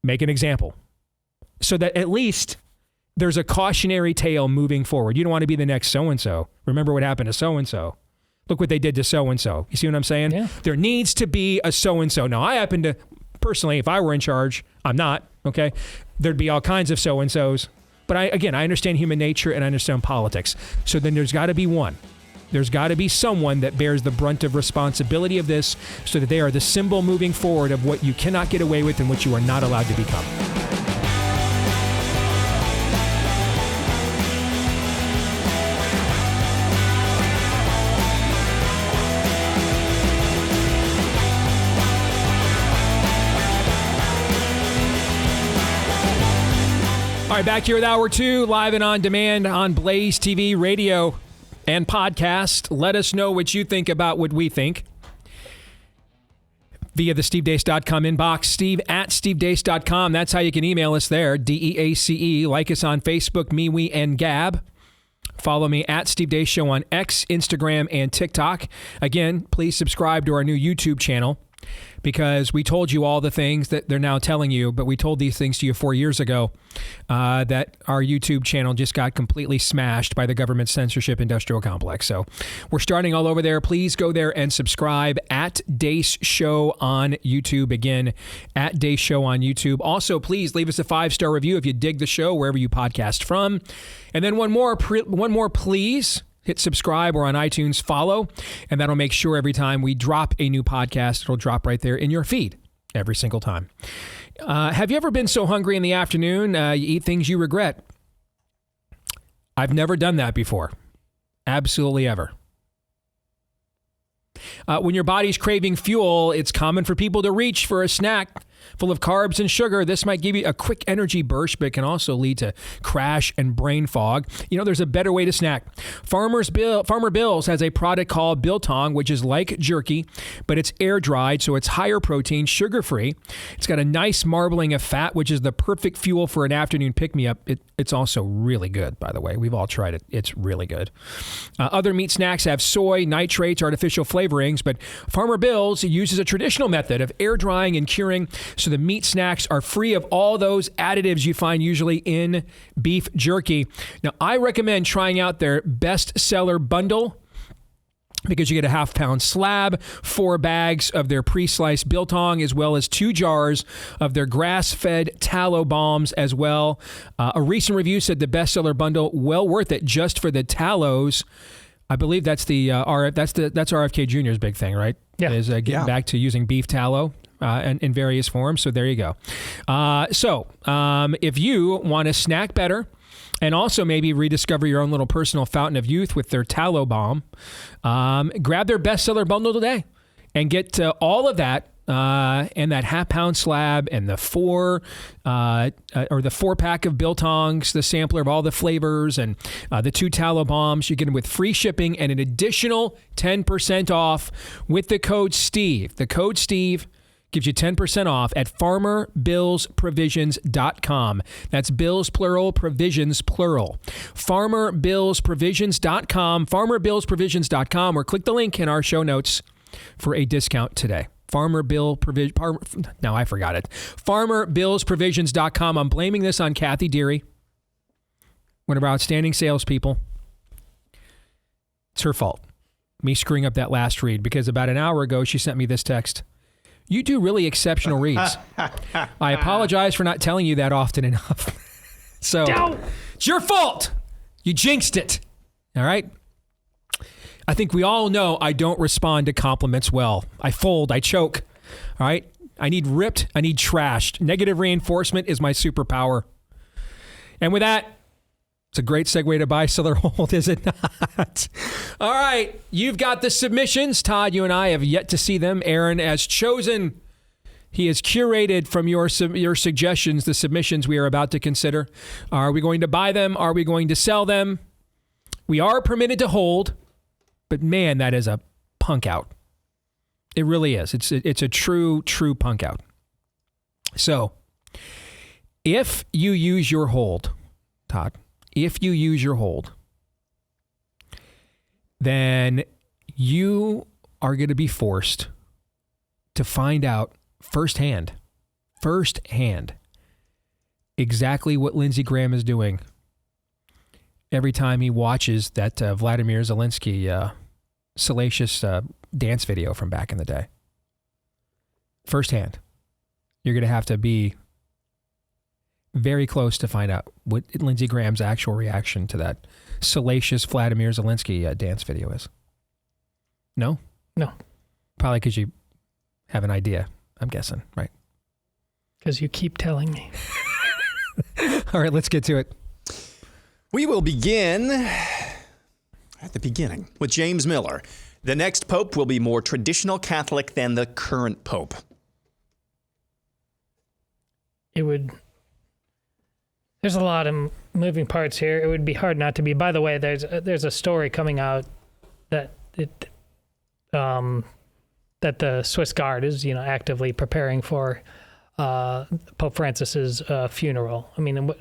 make an example so that at least there's a cautionary tale moving forward. You don't want to be the next so-and-so. Remember what happened to so-and-so. Look what they did to so-and-so. You see what I'm saying? Yeah. There needs to be a so-and-so. Now, I happen to, personally, if I were in charge, I'm not, okay? There'd be all kinds of so-and-sos. But I understand human nature and I understand politics. So then there's got to be one. There's got to be someone that bears the brunt of responsibility of this so that they are the symbol moving forward of what you cannot get away with and what you are not allowed to become. All right, back here with Hour 2, live and on demand on Blaze TV, radio, and podcast. Let us know what you think about what we think via the stevedeace.com inbox, steve@stevedeace.com. That's how you can email us there, DEACE. Like us on Facebook, Me, We, and Gab. Follow me at Steve Deace Show on X, Instagram, and TikTok. Again, please subscribe to our new YouTube channel, because we told you all the things that they're now telling you, but we told these things to you 4 years ago, that our YouTube channel just got completely smashed by the government censorship industrial complex. So we're starting all over there. Please go there and subscribe at Deace Show on YouTube. Again, at Deace Show on YouTube. Also, please leave us a 5-star review if you dig the show, wherever you podcast from. And then one more, please. Hit subscribe, or on iTunes, follow, and that'll make sure every time we drop a new podcast, it'll drop right there in your feed every single time. Have you ever been so hungry in the afternoon you eat things you regret? I've never done that before. Absolutely ever. When your body's craving fuel, it's common for people to reach for a snack Full of carbs and sugar, this might give you a quick energy burst, but it can also lead to crash and brain fog. You know, there's a better way to snack. Farmer Bill's has a product called Biltong, which is like jerky, but it's air-dried, so it's higher protein, sugar-free. It's got a nice marbling of fat, which is the perfect fuel for an afternoon pick-me-up. It's also really good, by the way. We've all tried it. It's really good. Other meat snacks have soy, nitrates, artificial flavorings, but Farmer Bill's uses a traditional method of air drying and curing, so the meat snacks are free of all those additives you find usually in beef jerky. Now, I recommend trying out their bestseller bundle, because you get a half-pound slab, 4 bags of their pre-sliced biltong, as well as 2 jars of their grass-fed tallow balms as well. A recent review said the bestseller bundle, well worth it just for the tallows. I believe that's that's RFK Jr.'s big thing, right? Yeah. Is getting back to using beef tallow in various forms. So there you go. If you want to snack better and also maybe rediscover your own little personal fountain of youth with their tallow balm, grab their bestseller bundle today and get all of that and that half-pound slab and the 4-pack of biltongs, the sampler of all the flavors, and the 2 tallow bombs. You get them with free shipping and an additional 10% off with the code Steve. The code Steve gives you 10% off at farmerbillsprovisions.com. That's bills plural, provisions plural. farmerbillsprovisions.com, farmerbillsprovisions.com, or click the link in our show notes for a discount today. farmerbillsprovisions.com. I'm blaming this on Kathy Deary, one of our outstanding salespeople. It's her fault. Me screwing up that last read, because about an hour ago she sent me this text. You do really exceptional reads. I apologize for not telling you that often enough. So it's your fault. You jinxed it. All right. I think we all know I don't respond to compliments well. I fold, I choke. All right. I need ripped. I need trashed. Negative reinforcement is my superpower. And with that, it's a great segue to buy, sell, or hold, is it not? All right. You've got the submissions. Todd, you and I have yet to see them. Aaron has chosen. He has curated from your suggestions the submissions we are about to consider. Are we going to buy them? Are we going to sell them? We are permitted to hold, but man, that is a punk out. It really is. It's a true punk out. So if you use your hold, Todd, if you use your hold, then you are going to be forced to find out firsthand, exactly what Lindsey Graham is doing every time he watches that Vladimir Zelensky salacious dance video from back in the day. Firsthand. You're going to have to be very close to find out what Lindsey Graham's actual reaction to that salacious Vladimir Zelensky dance video is. No? No. Probably because you have an idea, I'm guessing, right? Because you keep telling me. All right, let's get to it. We will begin at the beginning with James Miller. The next pope will be more traditional Catholic than the current pope. There's a lot of moving parts here. It would be hard not to be. By the way, there's a story coming out that that the Swiss Guard is, actively preparing for Pope Francis's funeral. I mean,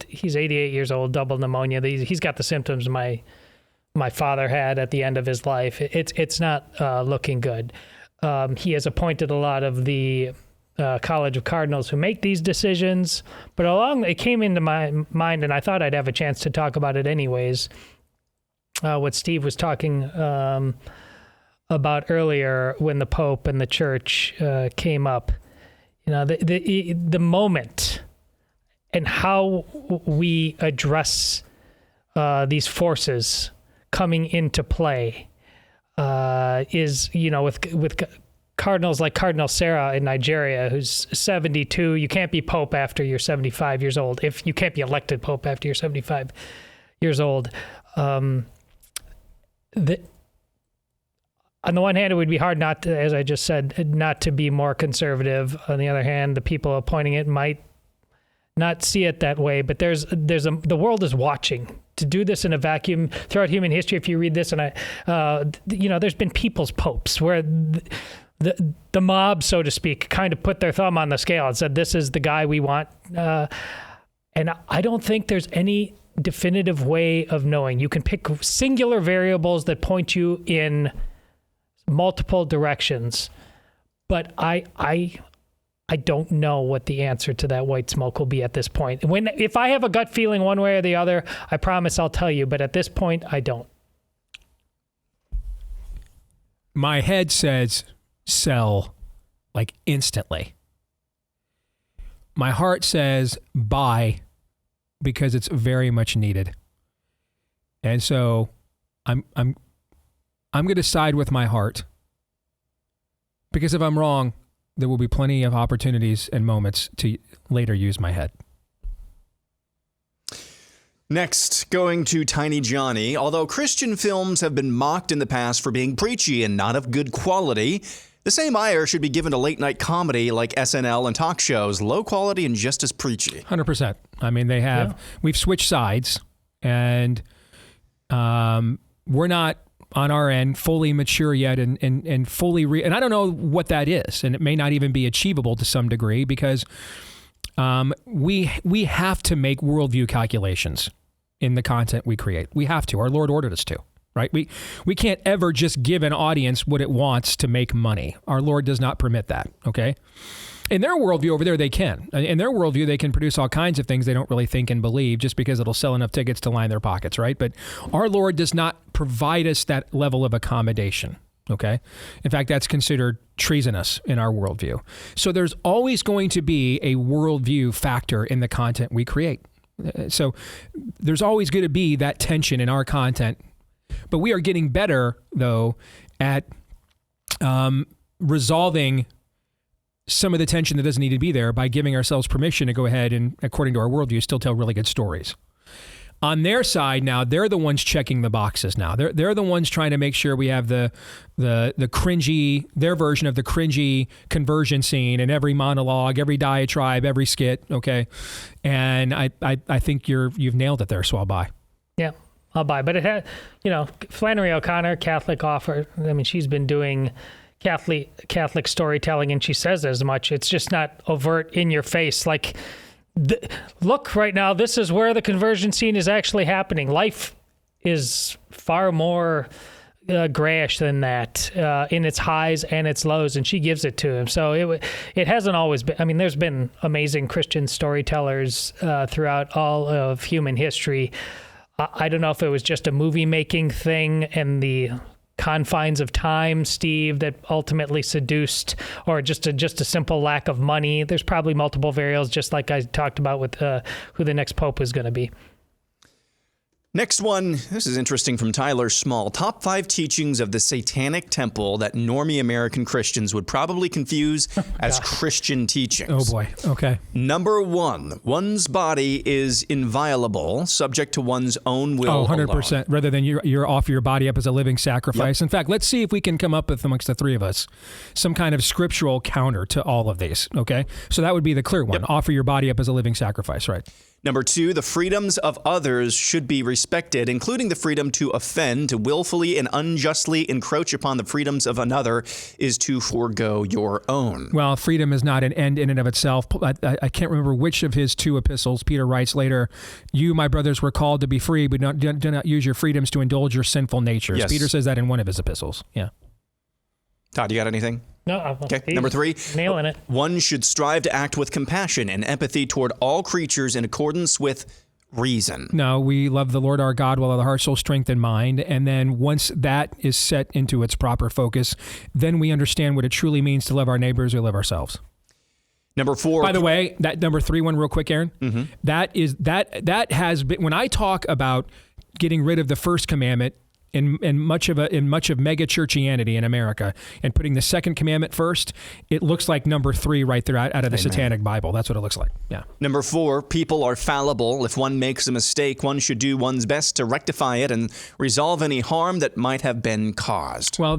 he's 88 years old, double pneumonia. He's got the symptoms my father had at the end of his life. It's not looking good. He has appointed a lot of the College of Cardinals who make these decisions, but it came into my mind, and I thought I'd have a chance to talk about it anyways. What Steve was talking about earlier when the Pope and the Church came up, the moment and how we address these forces coming into play is, with cardinals like Cardinal Sarah in Nigeria, who's 72. You can't be Pope after you're 75 years old. If you can't be elected Pope after you're 75 years old. on the one hand, it would be hard not to, as I just said, not to be more conservative. On the other hand, the people appointing it might not see it that way. But the world is watching. To do this in a vacuum throughout human history, if you read this, and there's been people's popes where the mob, so to speak, kind of put their thumb on the scale and said, this is the guy we want. And I don't think there's any definitive way of knowing. You can pick singular variables that point you in multiple directions, but I don't know what the answer to that white smoke will be at this point. If I have a gut feeling one way or the other, I promise I'll tell you, but at this point, I don't. My head says sell, like instantly. My heart says buy, because it's very much needed. And so I'm going to side with my heart, because if I'm wrong, there will be plenty of opportunities and moments to later use my head. Next, going to Tiny Johnny. Although Christian films have been mocked in the past for being preachy and not of good quality, the same ire should be given to late-night comedy like SNL and talk shows, low quality and just as preachy. 100%. I mean, they have. Yeah. We've switched sides, and we're not on our end fully mature yet, and fully and I don't know what that is, and it may not even be achievable to some degree, because we have to make worldview calculations in the content we create. We have to. Our Lord ordered us to. Right? We can't ever just give an audience what it wants to make money. Our Lord does not permit that, okay? In their worldview over there, they can. In their worldview, they can produce all kinds of things they don't really think and believe just because it'll sell enough tickets to line their pockets, right? But our Lord does not provide us that level of accommodation, okay? In fact, that's considered treasonous in our worldview. So there's always going to be a worldview factor in the content we create. So there's always going to be that tension in our content. But we are getting better, though, at resolving some of the tension that doesn't need to be there by giving ourselves permission to go ahead and, according to our worldview, still tell really good stories. On their side now, they're the ones checking the boxes now. They're the ones trying to make sure we have the cringy, their version of the cringy conversion scene in every monologue, every diatribe, every skit, okay? And I think you've nailed it there, so I'll buy. Yeah. I'll buy. But it had, Flannery O'Connor, Catholic author. I mean, she's been doing Catholic storytelling, and she says as much. It's just not overt in your face. Like, look, right now, this is where the conversion scene is actually happening. Life is far more grayish than that in its highs and its lows, and she gives it to him. So it hasn't always been. I mean, there's been amazing Christian storytellers throughout all of human history. I don't know if it was just a movie-making thing and the confines of time, Steve, that ultimately seduced, or just a simple lack of money. There's probably multiple variables, just like I talked about with who the next pope is going to be. Next one, this is interesting, from Tyler Small. Top 5 teachings of the Satanic Temple that normie American Christians would probably confuse as Christian teachings. Oh boy, okay. Number 1, one's body is inviolable, subject to one's own will. 100%, alone. rather than you're offer your body up as a living sacrifice. Yep. In fact, let's see if we can come up with, amongst the three of us, some kind of scriptural counter to all of these, okay? So that would be the clear one. Yep. Offer your body up as a living sacrifice, right? Number 2, the freedoms of others should be respected, including the freedom to offend. To willfully and unjustly encroach upon the freedoms of another is to forego your own. Well, freedom is not an end in and of itself. I can't remember which of his 2 epistles. Peter writes later, you, my brothers, were called to be free, but do not use your freedoms to indulge your sinful natures. Yes. Peter says that in one of his epistles. Yeah. Todd, you got anything? No. Okay. Number 3. Nailing it. One should strive to act with compassion and empathy toward all creatures in accordance with reason. No, we love the Lord our God with all the heart, soul, strength, and mind. And then once that is set into its proper focus, then we understand what it truly means to love our neighbors or love ourselves. Number 4. By the way, that number 3 one real quick, Aaron. Mm-hmm. That has been, when I talk about getting rid of the first commandment in much of mega churchianity in America, and putting the second commandment first, it looks like number 3 right there out of the Satanic Bible. That's what it looks like. Yeah. Number 4, people are fallible. If one makes a mistake, one should do one's best to rectify it and resolve any harm that might have been caused. Well,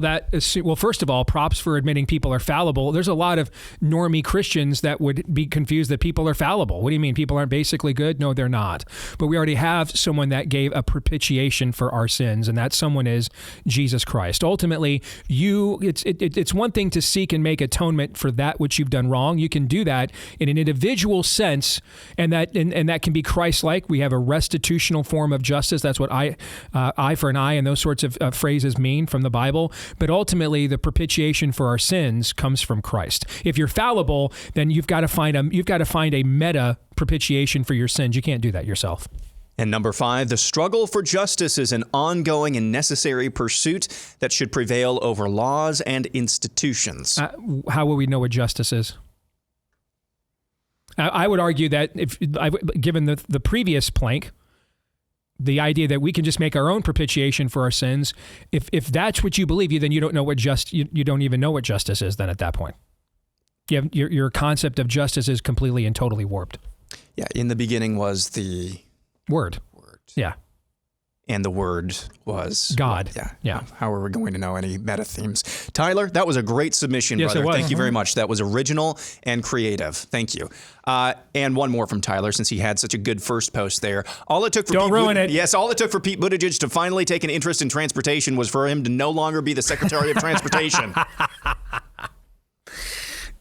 first of all, props for admitting people are fallible. There's a lot of normie Christians that would be confused that people are fallible. What do you mean? People aren't basically good? No, they're not. But we already have someone that gave a propitiation for our sins, and that someone is Jesus Christ. Ultimately, it's one thing to seek and make atonement for that which you've done wrong. You can do that in an individual sense, and that can be Christ-like. We have a restitutional form of justice. That's what eye for an eye and those sorts of phrases mean from the Bible. But ultimately, the propitiation for our sins comes from Christ. If you're fallible, then you've got to find a meta propitiation for your sins. You can't do that yourself. And number 5, the struggle for justice is an ongoing and necessary pursuit that should prevail over laws and institutions. How will we know what justice is? I would argue that given the previous plank, the idea that we can just make our own propitiation for our sins, if that's what you believe, then you don't know you don't even know what justice is. Then at that point, your concept of justice is completely and totally warped. Yeah, in the beginning was the Word. Yeah. And the Word was God. Yeah. How are we going to know any meta themes? Tyler, that was a great submission, yes, brother. It was. Thank you very much. That was original and creative. Thank you. And one more from Tyler, since he had such a good first post there. All it took for Don't ruin it. Yes, all it took for Pete Buttigieg to finally take an interest in transportation was for him to no longer be the Secretary of Transportation.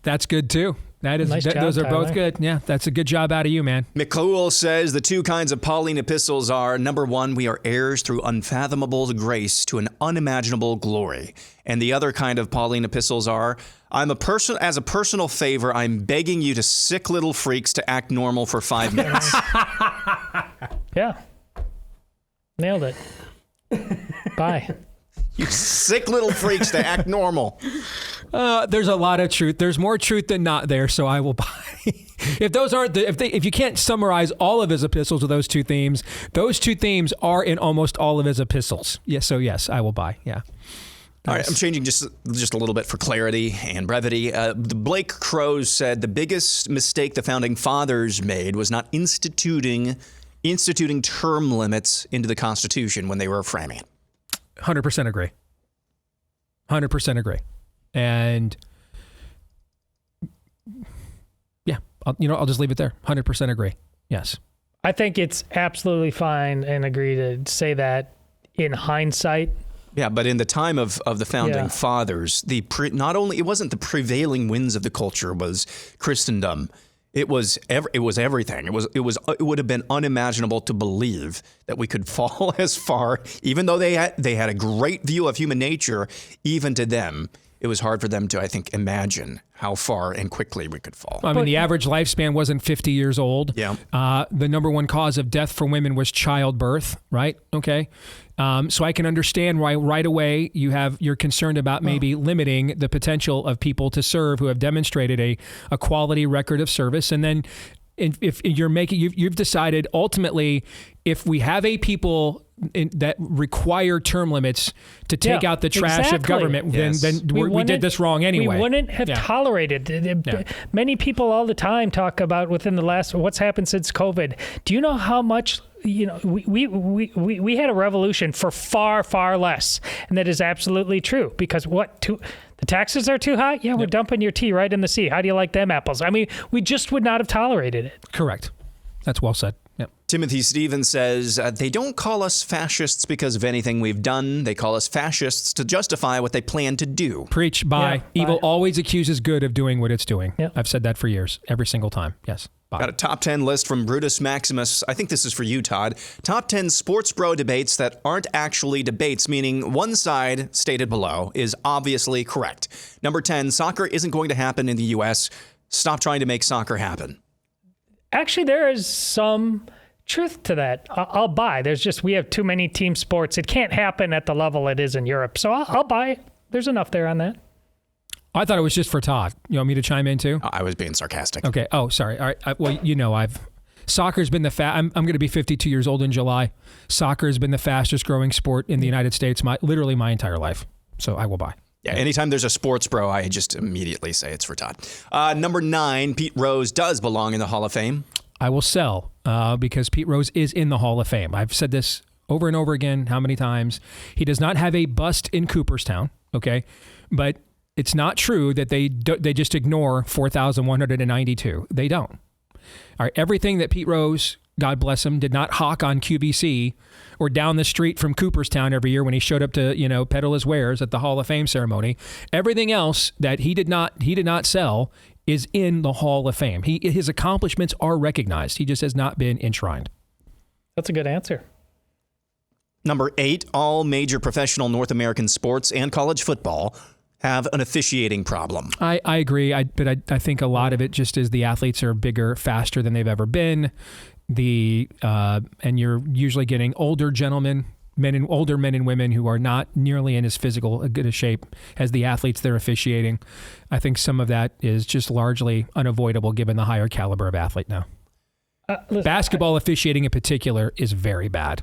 That's good too. Nice job, those are Tyler. both good. Yeah, that's a good job out of you, man. McCool says the 2 kinds of Pauline epistles are, number 1, we are heirs through unfathomable grace to an unimaginable glory. And the other kind of Pauline epistles are, as a personal favor, I'm begging you to sick little freaks to act normal for 5 minutes. Yeah. Nailed it. Bye. You sick little freaks to act normal. There's a lot of truth. There's more truth than not there, so I will buy. If you can't summarize all of his epistles with those 2 themes are in almost all of his epistles. Yes, so yes, I will buy. Yeah. All right, I'm changing just a little bit for clarity and brevity. Blake Crowe said the biggest mistake the founding fathers made was not instituting term limits into the Constitution when they were framing it. 100% agree. 100% agree. And yeah, I'll just leave it there. 100% agree. Yes. I think it's absolutely fine and agree to say that in hindsight. Yeah, but in the time of the founding fathers, not only it wasn't the prevailing winds of the culture was Christendom. It was everything. It would have been unimaginable to believe that we could fall as far, even though they had a great view of human nature. Even to them, it was hard for them to, I think, imagine how far and quickly we could fall. I mean, the average lifespan wasn't 50 years old. Yeah. The number 1 cause of death for women was childbirth, right? Okay. So I can understand why right away you're concerned about maybe limiting the potential of people to serve who have demonstrated a quality record of service. And then if you've decided ultimately, if we have a people that require term limits to take out the trash of government, then we did this wrong anyway. We wouldn't have tolerated it. Many people all the time talk about within the last, what's happened since COVID. Do you know how much, we had a revolution for far, far less. And that is absolutely true because the taxes are too high? Yeah, we're dumping your tea right in the sea. How do you like them apples? I mean, we just would not have tolerated it. Correct. That's well said. Yep. Timothy Stevens says, they don't call us fascists because of anything we've done. They call us fascists to justify what they plan to do. Preach. Bye. Evil always accuses good of doing what it's doing. Yep. I've said that for years, every single time. Yes. Bye. Got a top 10 list from Brutus Maximus. I think this is for you, Todd. Top 10 sports bro debates that aren't actually debates, meaning one side, stated below, is obviously correct. Number 10, soccer isn't going to happen in the U.S. Stop trying to make soccer happen. Actually, there is some truth to that. I'll buy. We have too many team sports. It can't happen at the level it is in Europe. So I'll buy it. There's enough there on that. I thought it was just for Todd. You want me to chime in too? I was being sarcastic. Okay. Oh, sorry. All right. Well, I've Soccer's been I'm going to be 52 years old in July. Soccer has been the fastest growing sport in the United States, literally my entire life. So I will buy. Yeah, anytime there's a sports bro, I just immediately say it's for Todd. Number 9, Pete Rose does belong in the Hall of Fame. I will sell because Pete Rose is in the Hall of Fame. I've said this over and over again. How many times? He does not have a bust in Cooperstown, okay? But it's not true that they just ignore 4,192. They don't. All right, everything that Pete Rose, God bless him, did not hawk on QVC or down the street from Cooperstown every year when he showed up to, peddle his wares at the Hall of Fame ceremony. Everything else that he did not sell is in the Hall of Fame. His accomplishments are recognized. He just has not been enshrined. That's a good answer. Number 8, all major professional North American sports and college football have an officiating problem. I agree, but I think a lot of it just is the athletes are bigger, faster than they've ever been. And you're usually getting older gentlemen, older men and women who are not nearly in as physical a good a shape as the athletes they're officiating. I think some of that is just largely unavoidable given the higher caliber of athlete now. Basketball officiating in particular is very bad.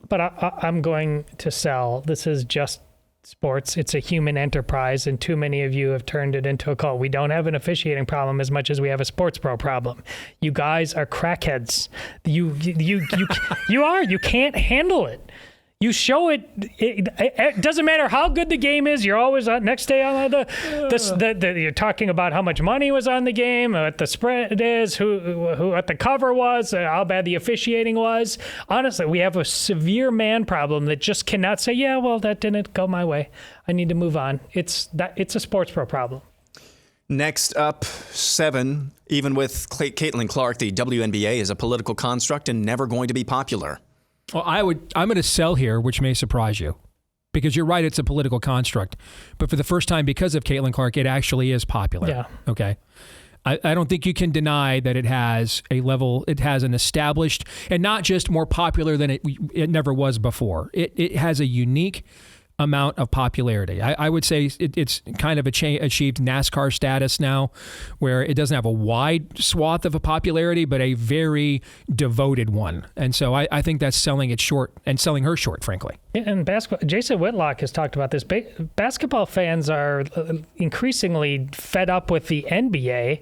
But I'm going to sell. This is just sports. It's a human enterprise, and too many of you have turned it into a cult. We don't have an officiating problem as much as we have a sports pro problem. You guys are crackheads. You are. You can't handle it. You show it. It doesn't matter how good the game is. You're always next day on you're talking about how much money was on the game, what the spread is, who what the cover was, how bad the officiating was. Honestly, we have a severe man problem that just cannot say, yeah, well, that didn't go my way. I need to move on. It's a sports pro problem. Next up, 7. Even with Caitlin Clark, the WNBA is a political construct and never going to be popular. Well, I'm going to sell here, which may surprise you, because you're right, it's a political construct. But for the first time, because of Caitlin Clark, it actually is popular. Yeah. Okay. I don't think you can deny that it has an established, and not just more popular than it never was before. It has a unique amount of popularity. I would say it's kind of achieved NASCAR status now, where it doesn't have a wide swath of a popularity, but a very devoted one. And so I think that's selling it short and selling her short, frankly. And basketball, Jason Whitlock has talked about this. Basketball fans are increasingly fed up with the NBA.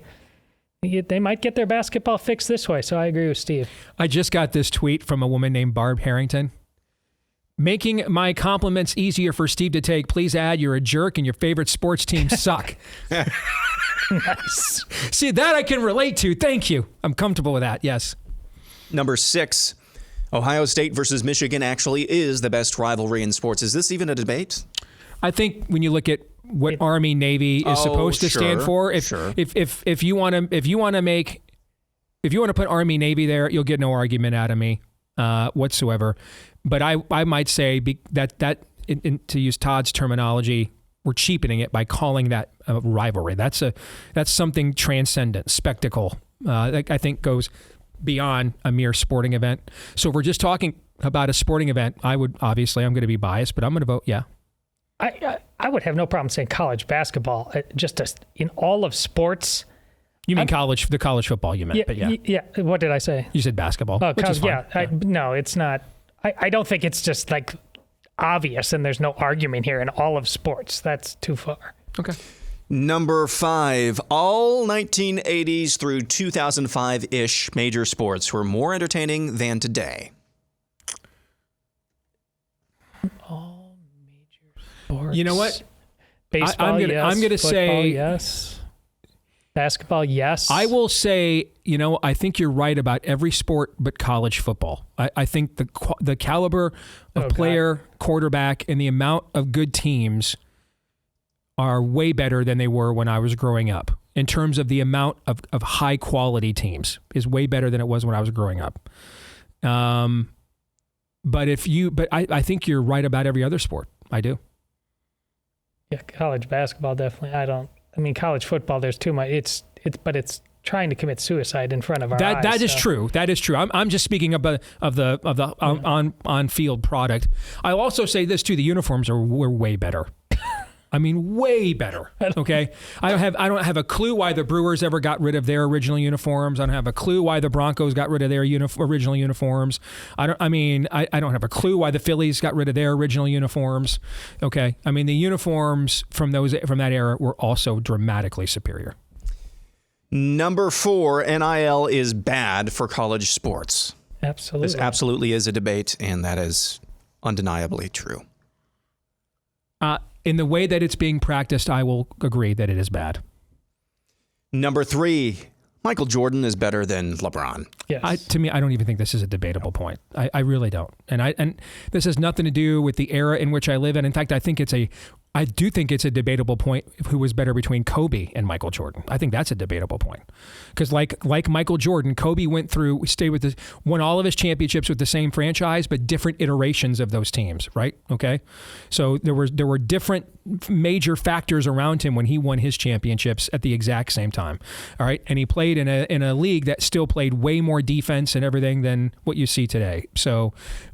They might get their basketball fix this way. So I agree with Steve. I just got this tweet from a woman named Barb Harrington. Making my compliments easier for Steve to take. Please add, you're a jerk and your favorite sports teams suck. Nice. See, that I can relate to. Thank you. I'm comfortable with that. Yes. Number 6, Ohio State versus Michigan actually is the best rivalry in sports. Is this even a debate? I think when you look at what Army Navy is supposed to stand for, if you want to put Army Navy there, you'll get no argument out of me whatsoever. But I might say that to use Todd's terminology, we're cheapening it by calling that a rivalry. That's something transcendent, spectacle. That I think goes beyond a mere sporting event. So if we're just talking about a sporting event, I'm going to be biased, but I'm going to vote yeah. I would have no problem saying college basketball. In all of sports. You mean the college football you meant, but yeah. Yeah. What did I say? You said basketball. Oh, which is fine. No, it's not. I don't think it's just like obvious and there's no argument here in all of sports. That's too far. Okay. Number 5, all 1980s through 2005-ish major sports were more entertaining than today. All major sports. You know what? Baseball, I'm gonna say yes. Basketball, yes. I will say, I think you're right about every sport but college football. I think the caliber of player, quarterback, and the amount of good teams are way better than they were when I was growing up. In terms of the amount of high quality teams is way better than it was when I was growing up. But I think you're right about every other sport. I do. Yeah, college basketball definitely. College football, there's too much. But it's trying to commit suicide in front of our eyes. That is true. That is true. I'm just speaking of the on field product. I'll also say this too: the uniforms were way better. I mean, way better. Okay, I don't have a clue why the Brewers ever got rid of their original uniforms. I don't have a clue why the Broncos got rid of their original uniforms. I don't have a clue why the Phillies got rid of their original uniforms. Okay, I mean, the uniforms from that era were also dramatically superior. Number 4, NIL is bad for college sports. Absolutely. This absolutely is a debate, and that is undeniably true. In the way that it's being practiced, I will agree that it is bad. Number 3, Michael Jordan is better than LeBron. Yes. To me, I don't even think this is a debatable point. I really don't. And this has nothing to do with the era in which I live in. In fact, I do think it's a debatable point who was better between Kobe and Michael Jordan. I think that's a debatable point. Because like Michael Jordan, Kobe won all of his championships with the same franchise, but different iterations of those teams, right? Okay. So there were different major factors around him when he won his championships at the exact same time. All right. And he played in a league that still played way more defense and everything than what you see today. So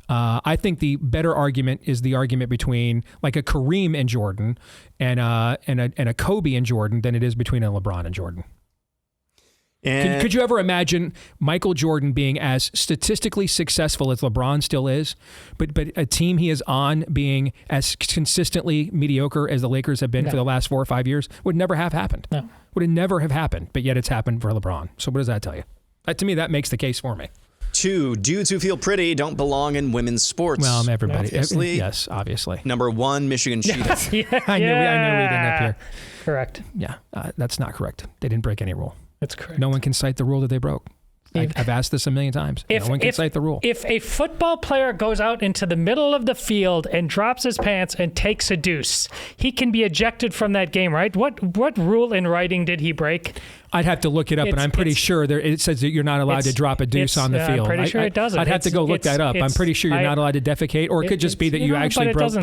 I think the better argument is the argument between like a Kareem and Jordan and a Kobe and Jordan than it is between a LeBron and Jordan. Could you ever imagine Michael Jordan being as statistically successful as LeBron still is, but a team he is on being as consistently mediocre as the Lakers have been for the last 4 or 5 years? Would never have happened. No. Would never have happened, but yet it's happened for LeBron. So what does that tell you? To me, that makes the case for me. 2, dudes who feel pretty don't belong in women's sports. Well, everybody. Obviously. Yes, obviously. Number 1, Michigan cheetah. I knew we'd end up here. Correct. Yeah, that's not correct. They didn't break any rule. That's correct. No one can cite the rule that they broke. I've asked this a million times. No one can cite the rule. If a football player goes out into the middle of the field and drops his pants and takes a deuce, he can be ejected from that game, right? What rule in writing did he break? I'd have to look it up, but I'm pretty sure it says that you're not allowed to drop a deuce on the field. I'm pretty sure it doesn't. I'd have to go look that up. I'm pretty sure you're not allowed to defecate, or it could just be that you actually broke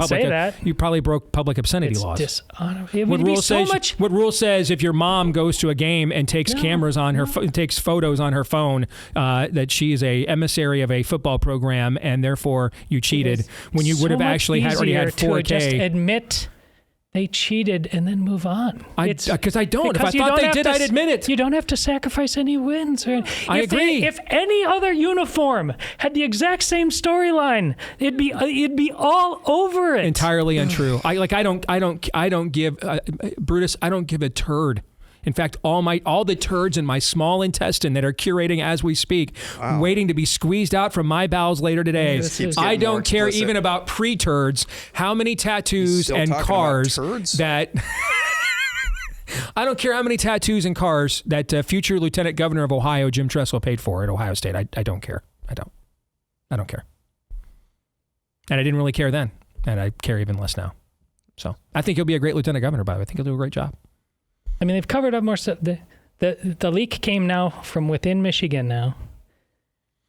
you probably broke public obscenity laws. What rule says if your mom goes to a game and takes cameras on her, takes photos on her phone, that she is a emissary of a football program, and therefore you cheated when you would have actually already had 4K. Just admit they cheated and then move on. Because I don't. If I thought they did, I'd admit it. You don't have to sacrifice any wins. I agree. If any other uniform had the exact same storyline, it'd be all over it. Entirely untrue. I don't give Brutus. I don't give a turd. In fact, all the turds in my small intestine that are curating as we speak, waiting to be squeezed out from my bowels later today. I don't care even about pre-turds, how many tattoos and cars that... I don't care how many tattoos and cars that future Lieutenant Governor of Ohio, Jim Tressel, paid for at Ohio State. I don't care. I don't care. And I didn't really care then, and I care even less now. So I think he'll be a great Lieutenant Governor, by the way. I think he'll do a great job. I mean, they've covered up more stuff. The leak came now from within Michigan now,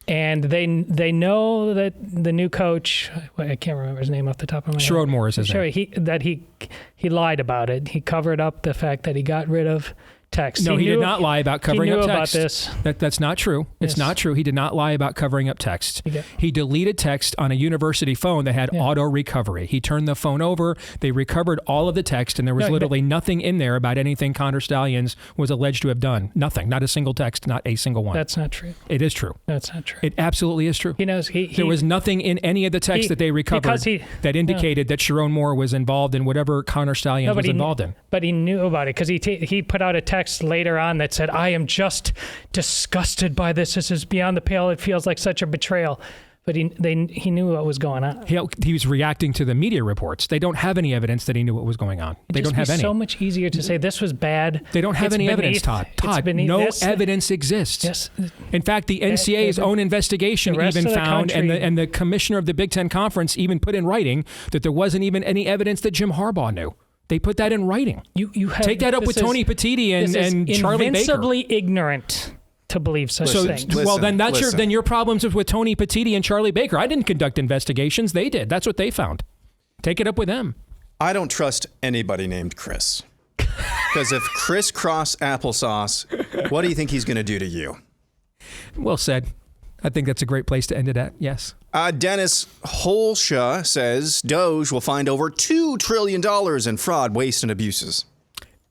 and they know that the new coach, I can't remember his name off the top of my head. Sherrod Moore is his name. He lied about it. He covered up the fact that he got rid of text. No, he did not lie about covering up text. He knew about this. That's not true. It's not true. He did not lie about covering up text. He deleted text on a university phone that had auto recovery. He turned the phone over. They recovered all of the text, and there was literally nothing in there about anything Connor Stallions was alleged to have done. Nothing. Not a single text. Not a single one. That's not true. It is true. That's not true. It absolutely is true. He knows. There was nothing in any of the text that they recovered that indicated that Sherrod Moore was involved in whatever Connor Stallions was involved in. But he knew about it because he put out a text later on that said, "I am just disgusted by this. This is beyond the pale. It feels like such a betrayal." But he knew what was going on. He was reacting to the media reports. They don't have any evidence that he knew what was going on. They don't have any. It's so much easier to say this was bad. They don't have any evidence, Todd. No evidence exists. Yes. In fact, the NCAA's own investigation even found, and the commissioner of the Big Ten Conference even put in writing that there wasn't even any evidence that Jim Harbaugh knew. They put that in writing. Take that up with Tony Petitti and Charlie Baker. Invincibly ignorant to believe such things. Then your problems is with Tony Petitti and Charlie Baker. I didn't conduct investigations. They did. That's what they found. Take it up with them. I don't trust anybody named Chris. Because if Chris Cross applesauce, what do you think he's going to do to you? Well said. I think that's a great place to end it at. Yes. Dennis Holsha says Doge will find over $2 trillion in fraud, waste, and abuses.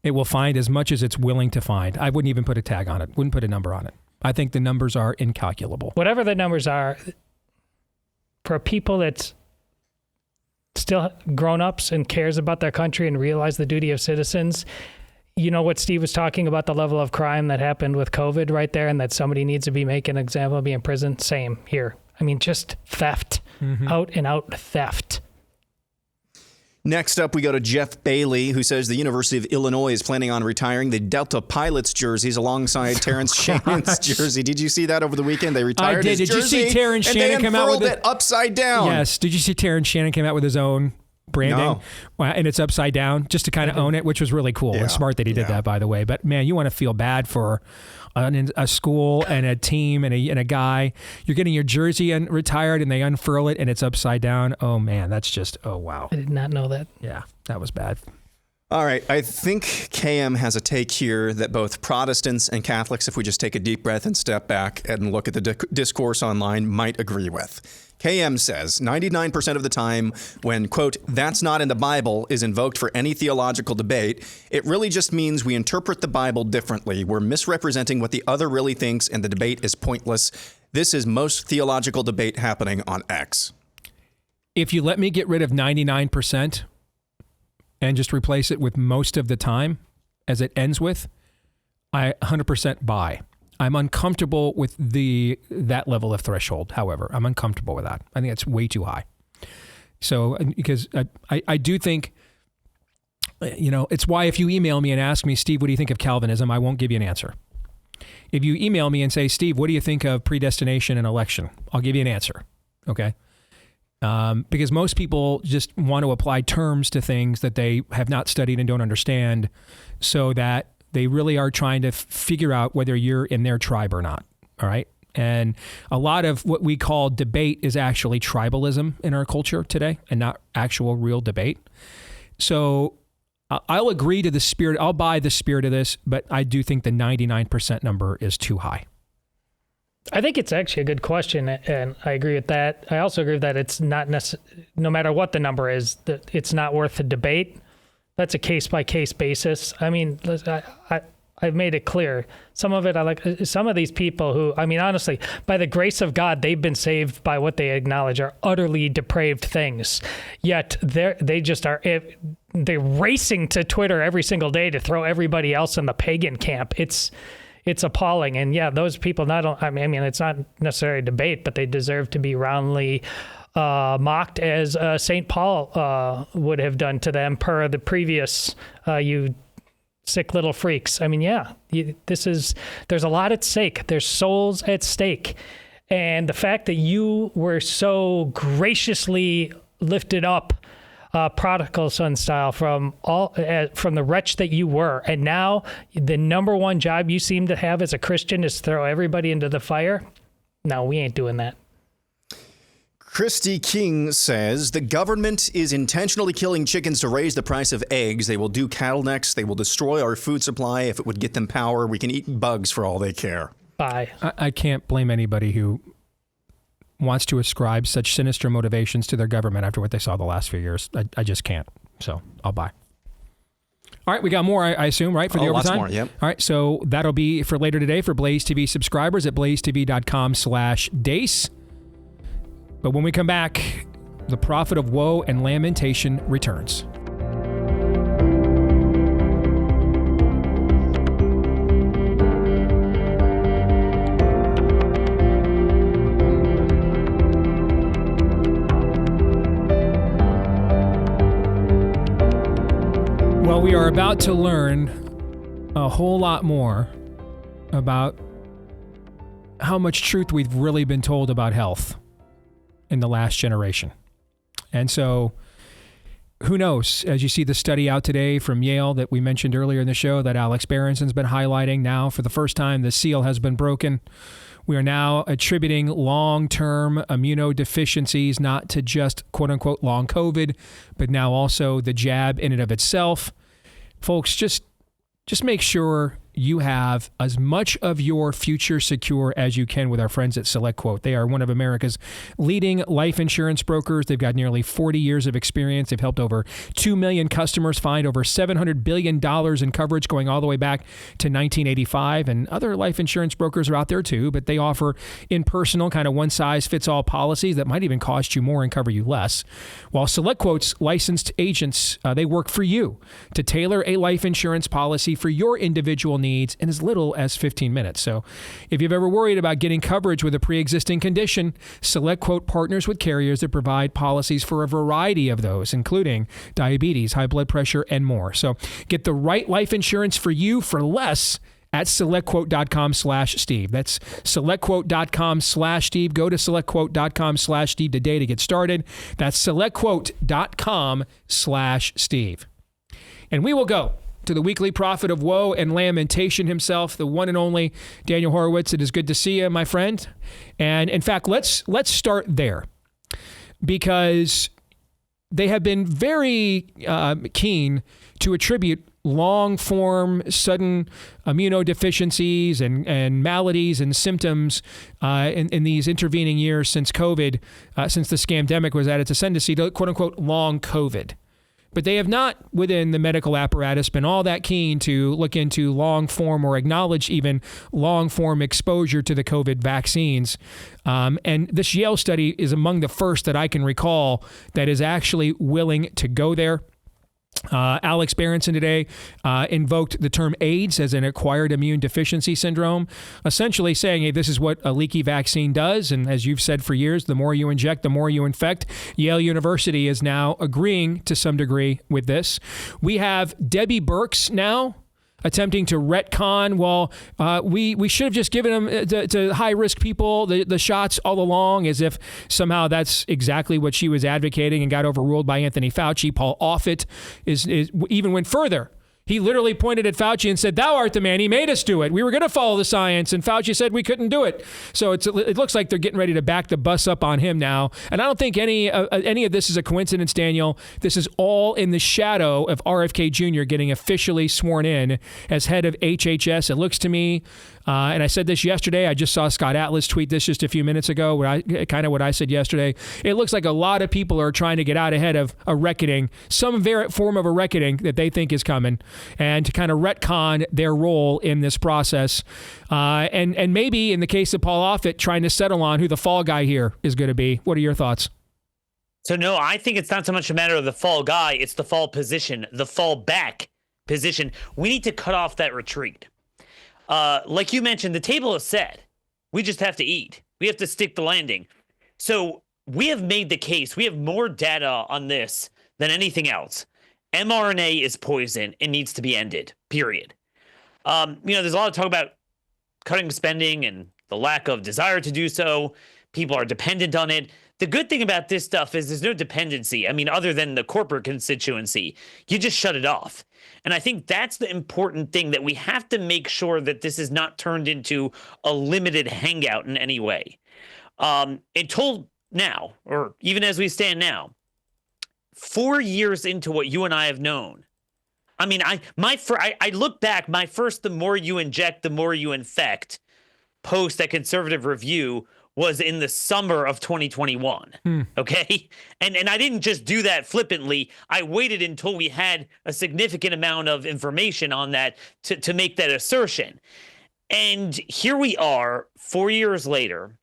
It will find as much as it's willing to find. I wouldn't even put a tag on it. Wouldn't put a number on it. I think the numbers are incalculable. Whatever the numbers are, for people that's still grown-ups and cares about their country and realize the duty of citizens, you know what Steve was talking about, the level of crime that happened with COVID right there, and that somebody needs to be making an example, be in prison. Same here. I mean, just theft, out and out theft. Next up, we go to Jeff Bailey, who says the University of Illinois is planning on retiring the Delta Pilots jerseys alongside Terrence Shannon's jersey. Did you see that over the weekend? They retired his jersey. Did you see Terrence Shannon come out with it upside down? Yes. Did you see Terrence Shannon came out with his own branding? No. Well, and it's upside down just to kind of own it, which was really cool and smart that he did that, by the way. But man, you want to feel bad for a school and a team and a guy. You're getting your jersey retired and they unfurl it and it's upside down. Oh man, that's just, oh wow. I did not know that. Yeah, that was bad. All right, I think KM has a take here that both Protestants and Catholics, if we just take a deep breath and step back and look at the discourse online, might agree with. KM says 99% of the time when, quote, that's not in the Bible is invoked for any theological debate, it really just means we interpret the Bible differently. We're misrepresenting what the other really thinks and the debate is pointless. This is most theological debate happening on X. If you let me get rid of 99% and just replace it with most of the time, as it ends with, I 100% buy. I'm uncomfortable with that level of threshold, however. I'm uncomfortable with that. I think that's way too high. So, because I do think, it's why if you email me and ask me, Steve, what do you think of Calvinism? I won't give you an answer. If you email me and say, Steve, what do you think of predestination and election? I'll give you an answer, okay? Because most people just want to apply terms to things that they have not studied and don't understand, so that they really are trying to figure out whether you're in their tribe or not, all right? And a lot of what we call debate is actually tribalism in our culture today and not actual real debate. So I'll agree to the spirit. I'll buy the spirit of this, but I do think the 99% number is too high. I think it's actually a good question, and I agree with that. I also agree that it's not no matter what the number is, that it's not worth the debate. That's a case-by-case basis. I mean, I've made it clear. Some of it, I like some of these people who, I mean, honestly, by the grace of God, they've been saved by what they acknowledge are utterly depraved things. Yet they're racing to Twitter every single day to throw everybody else in the pagan camp. It's appalling. And yeah, those people I mean, it's not necessarily a debate, but they deserve to be roundly mocked as St. Paul would have done to them per the previous, you sick little freaks. I mean, yeah, there's a lot at stake. There's souls at stake. And the fact that you were so graciously lifted up, prodigal son style from the wretch that you were, and now the number one job you seem to have as a Christian is throw everybody into the fire. No, we ain't doing that. Christy King says the government is intentionally killing chickens to raise the price of eggs. They will do cattle necks. They will destroy our food supply. If it would get them power, we can eat bugs for all they care. Bye. I can't blame anybody who wants to ascribe such sinister motivations to their government after what they saw the last few years. I just can't. So I'll buy. All right, we got more, I assume, right, for the overtime? Lots more, yep. All right, so that'll be for later today for Blaze TV subscribers at blazetv.com/Deace. But when we come back, the prophet of woe and lamentation returns. Well, we are about to learn a whole lot more about how much truth we've really been told about health in the last generation. And so who knows, as you see the study out today from Yale that we mentioned earlier in the show that Alex Berenson's been highlighting, now for the first time the seal has been broken. We are now attributing long-term immunodeficiencies not to just quote-unquote long COVID, but now also the jab in and of itself. Folks, just make sure you have as much of your future secure as you can with our friends at SelectQuote. They are one of America's leading life insurance brokers. They've got nearly 40 years of experience. They've helped over 2 million customers find over $700 billion in coverage going all the way back to 1985. And other life insurance brokers are out there too, but they offer impersonal kind of one-size-fits-all policies that might even cost you more and cover you less. While SelectQuote's licensed agents, they work for you to tailor a life insurance policy for your individual needs in as little as 15 minutes. So if you've ever worried about getting coverage with a pre-existing condition, SelectQuote partners with carriers that provide policies for a variety of those, including diabetes, high blood pressure, and more. So get the right life insurance for you for less at SelectQuote.com/Steve. That's SelectQuote.com/Steve. Go to SelectQuote.com/Steve today to get started. That's SelectQuote.com/Steve. And we will go to the weekly prophet of woe and lamentation himself, the one and only Daniel Horowitz. It is good to see you, my friend. And in fact, let's start there, because they have been very keen to attribute long-form, sudden immunodeficiencies and maladies and symptoms in these intervening years since COVID, since the scamdemic was at its ascendancy, to quote-unquote long COVID. But they have not, within the medical apparatus, been all that keen to look into long-form or acknowledge even long-form exposure to the COVID vaccines. And this Yale study is among the first that I can recall that is actually willing to go there. Alex Berenson today invoked the term AIDS as an acquired immune deficiency syndrome, essentially saying, hey, this is what a leaky vaccine does. And as you've said for years, the more you inject, the more you infect. Yale University is now agreeing to some degree with this. We have Debbie Birx now attempting to retcon, well, we should have just given them to high-risk people the shots all along, as if somehow that's exactly what she was advocating and got overruled by Anthony Fauci. Paul Offit is even went further. He literally pointed at Fauci and said, "Thou art the man. He made us do it. We were going to follow the science." And Fauci said we couldn't do it. So it looks like they're getting ready to back the bus up on him now. And I don't think any of this is a coincidence, Daniel. This is all in the shadow of RFK Jr. getting officially sworn in as head of HHS. It looks to me, and I said this yesterday, I just saw Scott Atlas tweet this just a few minutes ago, what I said yesterday. It looks like a lot of people are trying to get out ahead of a reckoning, some form of a reckoning that they think is coming, and to kind of retcon their role in this process. And maybe in the case of Paul Offit, trying to settle on who the fall guy here is going to be. What are your thoughts? So, no, I think it's not so much a matter of the fall guy. It's the fall position, the fall back position. We need to cut off that retreat. Like you mentioned, the table is set. We just have to eat. We have to stick the landing. So we have made the case. We have more data on this than anything else. mRNA is poison. It needs to be ended, period. There's a lot of talk about cutting spending and the lack of desire to do so. People are dependent on it. The good thing about this stuff is there's no dependency. I mean, other than the corporate constituency, you just shut it off. And I think that's the important thing, that we have to make sure that this is not turned into a limited hangout in any way. Until now, or even as we stand now, 4 years into what you and I have known, I mean, I look back, my first, the more you inject, the more you infect, post at Conservative Review was in the summer of 2021. Okay. And I didn't just do that flippantly. I waited until we had a significant amount of information on that to make that assertion. And here we are 4 years later.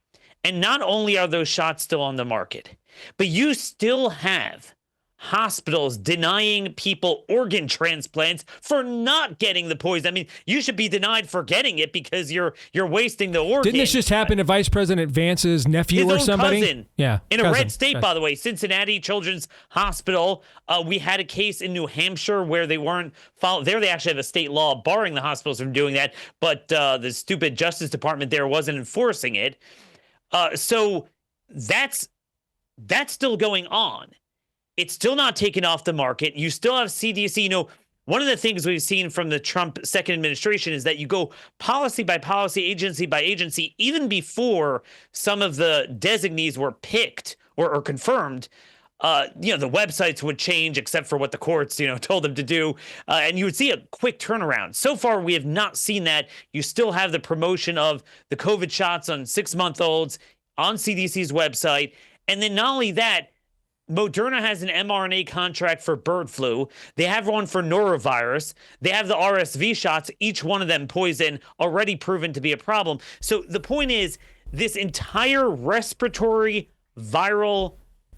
And not only are those shots still on the market, but you still have hospitals denying people organ transplants for not getting the poison. I mean, you should be denied for getting it because you're wasting the organ. Didn't this just happen to Vice President Vance's nephew or somebody? Cousin. Yeah, in a red state, by the way, Cincinnati Children's Hospital. We had a case in New Hampshire where they weren't following. There, they actually have a state law barring the hospitals from doing that, but the stupid Justice Department there wasn't enforcing it. So that's still going on. It's still not taken off the market. You still have CDC. One of the things we've seen from the Trump second administration is that you go policy by policy, agency by agency, even before some of the designees were picked or confirmed. the websites would change except for what the courts, told them to do. And you would see a quick turnaround. So far, we have not seen that. You still have the promotion of the COVID shots on 6-month-olds on CDC's website. And then not only that, Moderna has an mRNA contract for bird flu. They have one for norovirus. They have the RSV shots, each one of them poison, already proven to be a problem. So the point is, this entire respiratory viral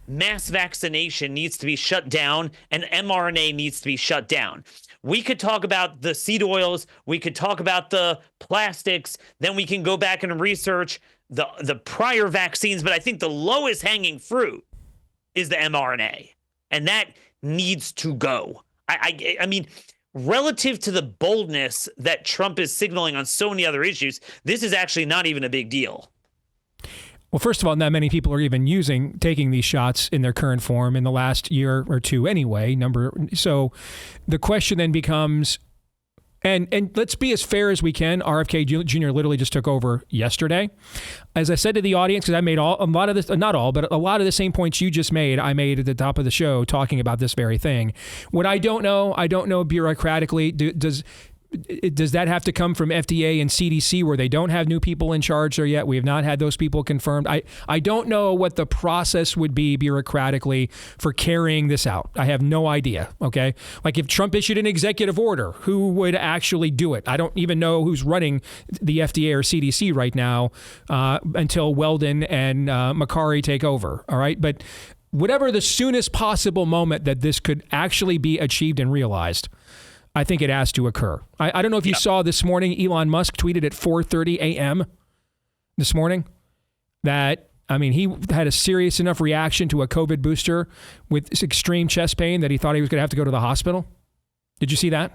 mass vaccination needs to be shut down, and mRNA needs to be shut down. We could talk about the seed oils. We could talk about the plastics. Then we can go back and research the prior vaccines. But I think the lowest hanging fruit is the mRNA, and that needs to go. I mean, relative to the boldness that Trump is signaling on so many other issues, this is actually not even a big deal. Well, first of all, not many people are even taking these shots in their current form in the last year or two anyway. So the question then becomes, and let's be as fair as we can. RFK Jr. literally just took over yesterday. As I said to the audience, because I made a lot of this, not all, but a lot of the same points you just made, I made at the top of the show talking about this very thing. What I don't know bureaucratically, does that have to come from FDA and CDC, where they don't have new people in charge there yet? We have not had those people confirmed. I don't know what the process would be bureaucratically for carrying this out. I have no idea, okay? Like if Trump issued an executive order, who would actually do it? I don't even know who's running the FDA or CDC right now until Weldon and Makari take over, all right? But whatever the soonest possible moment that this could actually be achieved and realized, I think it has to occur. I don't know if you saw this morning, Elon Musk tweeted at 4:30 a.m. this morning that, he had a serious enough reaction to a COVID booster with extreme chest pain that he thought he was going to have to go to the hospital. Did you see that?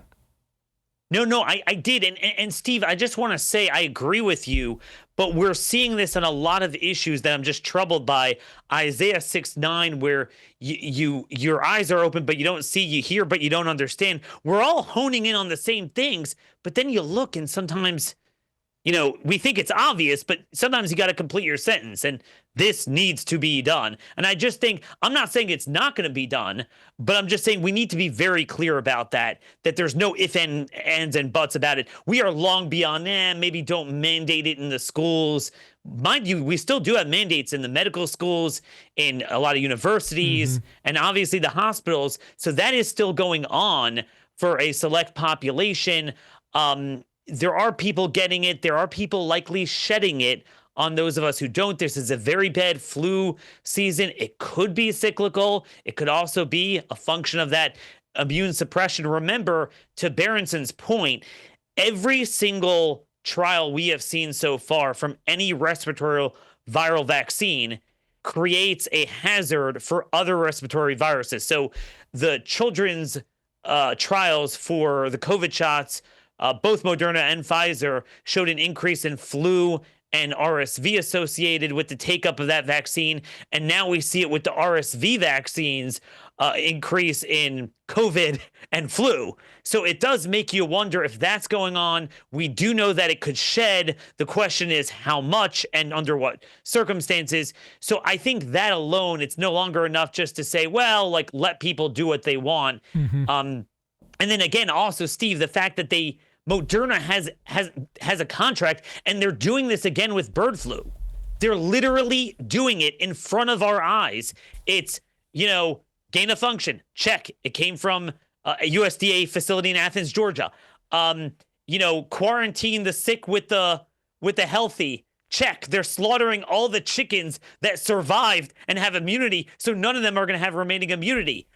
No, I did. And Steve, I just want to say I agree with you, but we're seeing this on a lot of issues that I'm just troubled by. Isaiah 6:9, where your eyes are open, but you don't see, you hear, but you don't understand. We're all honing in on the same things, but then you look and sometimes, we think it's obvious, but sometimes you got to complete your sentence, and this needs to be done. And I just think, I'm not saying it's not going to be done, but I'm just saying we need to be very clear about that there's no ifs, ands, and buts about it. We are long beyond, maybe don't mandate it in the schools. Mind you, we still do have mandates in the medical schools, in a lot of universities, and obviously the hospitals. So that is still going on for a select population. There are people getting it. There are people likely shedding it on those of us who don't. This is a very bad flu season. It could be cyclical. It could also be a function of that immune suppression. Remember, to Berenson's point, every single trial we have seen so far from any respiratory viral vaccine creates a hazard for other respiratory viruses. So the children's trials for the COVID shots, both Moderna and Pfizer, showed an increase in flu and RSV associated with the take-up of that vaccine. And now we see it with the RSV vaccines, increase in COVID and flu. So it does make you wonder if that's going on. We do know that it could shed. The question is how much and under what circumstances. So I think that alone, it's no longer enough just to say, well, let people do what they want. And then again, also, Steve, the fact that Moderna has a contract, and they're doing this again with bird flu. They're literally doing it in front of our eyes. It's, gain of function, check. It came from a USDA facility in Athens, Georgia. Quarantine the sick with the healthy, check. They're slaughtering all the chickens that survived and have immunity, so none of them are going to have remaining immunity.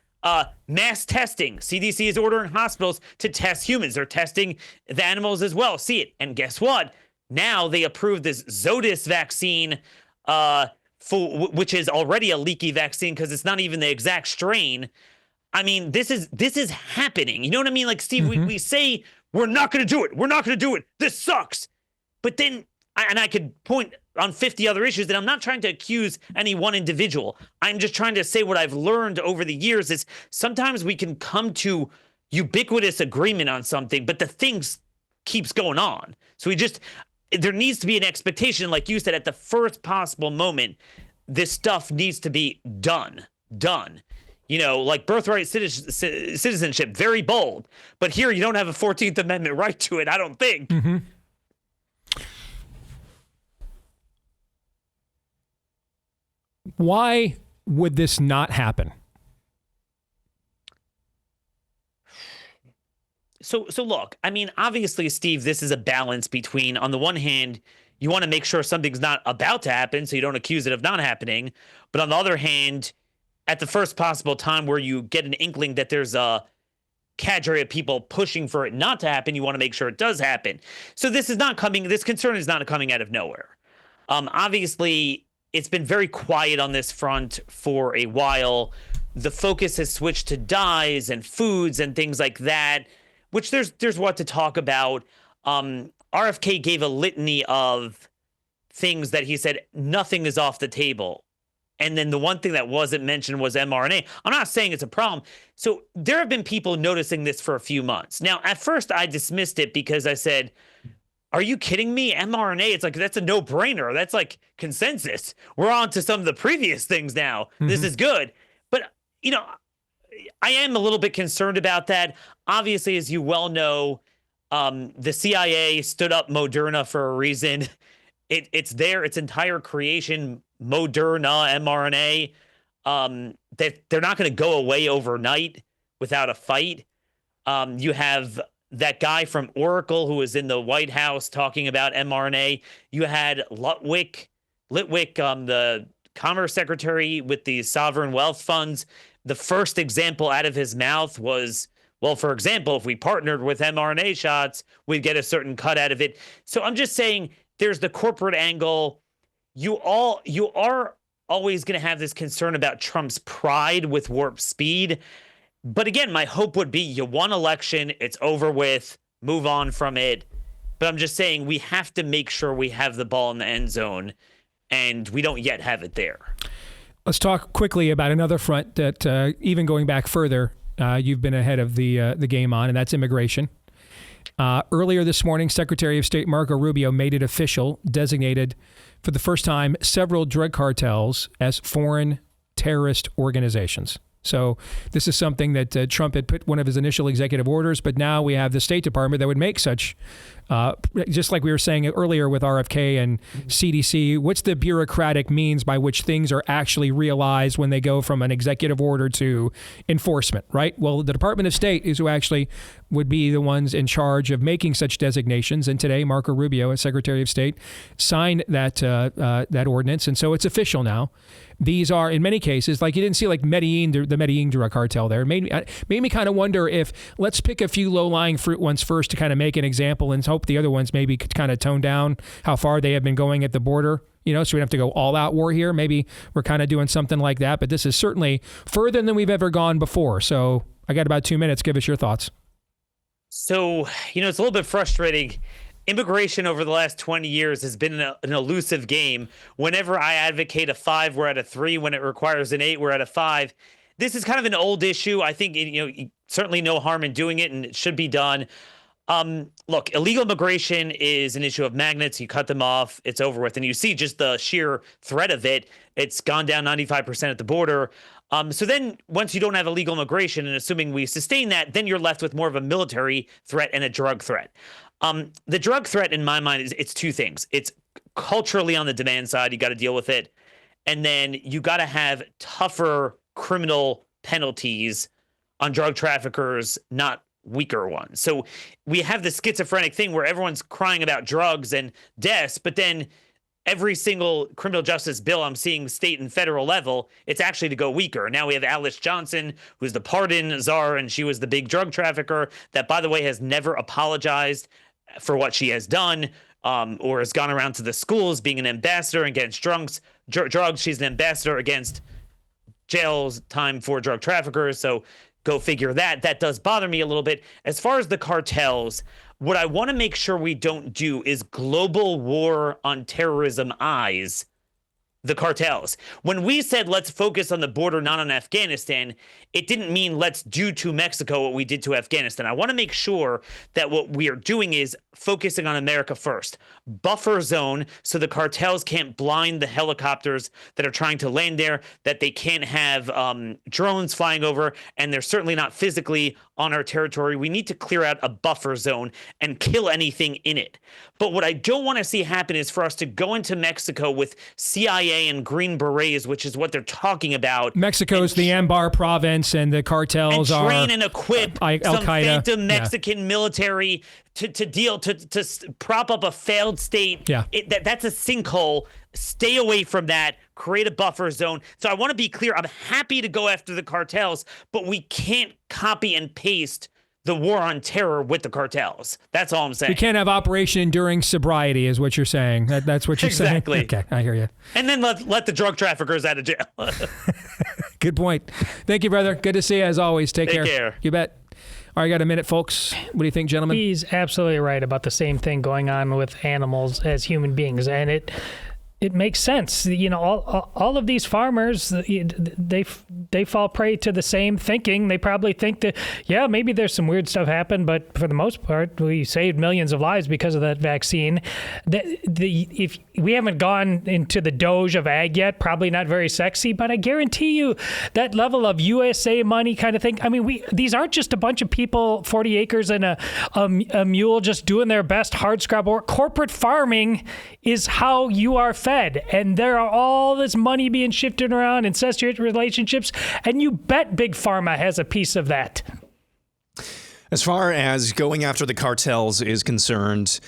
Mass testing. CDC is ordering hospitals to test humans. They're testing the animals as well. See it. And guess what? Now they approved this Zodis vaccine, which is already a leaky vaccine because it's not even the exact strain. This is happening. You know what I mean? Like, Steve, we say we're not going to do it. We're not going to do it. This sucks. But then, I could point on 50 other issues that I'm not trying to accuse any one individual. I'm just trying to say what I've learned over the years is sometimes we can come to ubiquitous agreement on something, but the thing keeps going on. So there needs to be an expectation, like you said, at the first possible moment, this stuff needs to be done. done. Like birthright citizenship, very bold. But here you don't have a 14th Amendment right to it, I don't think. Mm-hmm. Why would this not happen? So look, I mean, obviously, Steve, this is a balance between, on the one hand, you want to make sure something's not about to happen so you don't accuse it of not happening. But on the other hand, at the first possible time where you get an inkling that there's a cadre of people pushing for it not to happen, you want to make sure it does happen. So this concern is not coming out of nowhere. Obviously, it's been very quiet on this front for a while. The focus has switched to dyes and foods and things like that, which there's what to talk about. RFK gave a litany of things that he said nothing is off the table. And then the one thing that wasn't mentioned was mRNA. I'm not saying it's a problem. So there have been people noticing this for a few months. Now, at first I dismissed it because I said, are you kidding me? mRNA, it's like, that's a no-brainer. That's like consensus. We're on to some of the previous things now. Mm-hmm. This is good. But, I am a little bit concerned about that. Obviously, as you well know, the CIA stood up Moderna for a reason. It's its entire creation, Moderna, mRNA. They're not going to go away overnight without a fight. You have that guy from Oracle who was in the White House talking about mRNA. You had Litwick, the Commerce Secretary with the sovereign wealth funds. The first example out of his mouth was, well, for example, if we partnered with mRNA shots, we'd get a certain cut out of it. So I'm just saying there's the corporate angle. You are always going to have this concern about Trump's pride with warp speed. But again, my hope would be you won election, it's over with, move on from it. But I'm just saying we have to make sure we have the ball in the end zone, and we don't yet have it there. Let's talk quickly about another front that even going back further, you've been ahead of the game on, and that's immigration. Earlier this morning, Secretary of State Marco Rubio made it official, designated for the first time several drug cartels as foreign terrorist organizations. So this is something that Trump had put one of his initial executive orders, but now we have the State Department that would make such, just like we were saying earlier with RFK and CDC, what's the bureaucratic means by which things are actually realized when they go from an executive order to enforcement, right? Well, the Department of State is who actually would be the ones in charge of making such designations. And today, Marco Rubio, as Secretary of State, signed that ordinance. And so it's official now. These are, in many cases, like you didn't see like Medellin, the Medellin drug cartel there. It made me kind of wonder if let's pick a few low-lying fruit ones first to kind of make an example and hope the other ones maybe could kind of tone down how far they have been going at the border, so we don't have to go all-out war here. Maybe we're kind of doing something like that, but this is certainly further than we've ever gone before. So I got about 2 minutes. Give us your thoughts. So, it's a little bit frustrating. Immigration over the last 20 years has been an elusive game. Whenever I advocate a 5, we're at a 3. When it requires an 8, we're at a 5. This is kind of an old issue. I think, certainly no harm in doing it, and it should be done. Look, illegal immigration is an issue of magnets. You cut them off, it's over with. And you see just the sheer threat of it. It's gone down 95% at the border. So then once you don't have illegal immigration, and assuming we sustain that, then you're left with more of a military threat and a drug threat. The drug threat, in my mind, it's two things. It's culturally on the demand side. You got to deal with it. And then you got to have tougher criminal penalties on drug traffickers, not weaker ones. So we have the schizophrenic thing where everyone's crying about drugs and deaths, but then every single criminal justice bill I'm seeing state and federal level, it's actually to go weaker. Now we have Alice Johnson, who's the pardon czar, and she was the big drug trafficker that, by the way, has never apologized for what she has done, or has gone around to the schools being an ambassador against drugs. She's an ambassador against jails time for drug traffickers. So go figure that. That does bother me a little bit. As far as the cartels, what I want to make sure we don't do is global war on terrorism eyes the cartels. When we said let's focus on the border, not on Afghanistan, it didn't mean let's do to Mexico what we did to Afghanistan. I want to make sure that what we are doing is focusing on America first. Buffer zone so the cartels can't blind the helicopters that are trying to land there, that they can't have drones flying over, and they're certainly not physically on our territory. We need to clear out a buffer zone and kill anything in it. But what I don't want to see happen is for us to go into Mexico with CIA and Green Berets, which is what they're talking about. Mexico's the Anbar province, and the cartels and train are and equip Al-Qaeda. Some phantom Mexican military to prop up a failed state. Yeah. That's a sinkhole. Stay away from that. Create a buffer zone. So I want to be clear. I'm happy to go after the cartels, but we can't copy and paste the war on terror with the cartels. That's all I'm saying. We can't have Operation Enduring Sobriety, is what you're saying. That's what you're saying? Exactly. Okay, I hear you. And then let the drug traffickers out of jail. Good point. Thank you, brother. Good to see you as always. Take care. Take care. You bet. All right, got a minute, folks. What do you think, gentlemen? He's absolutely right about the same thing going on with animals as human beings, and it makes sense. You know, all of these farmers, they fall prey to the same thinking. They probably think that, yeah, maybe there's some weird stuff happened, but for the most part, we saved millions of lives because of that vaccine. If we haven't gone into the Doge of ag yet, probably not very sexy, but I guarantee you that level of USA money kind of thing. I mean, these aren't just a bunch of people, 40 acres and a mule just doing their best hard scrap work. Corporate farming is how you are fed, and there are all this money being shifted around, incestuous relationships, and you bet Big Pharma has a piece of that. As far as going after the cartels is concerned,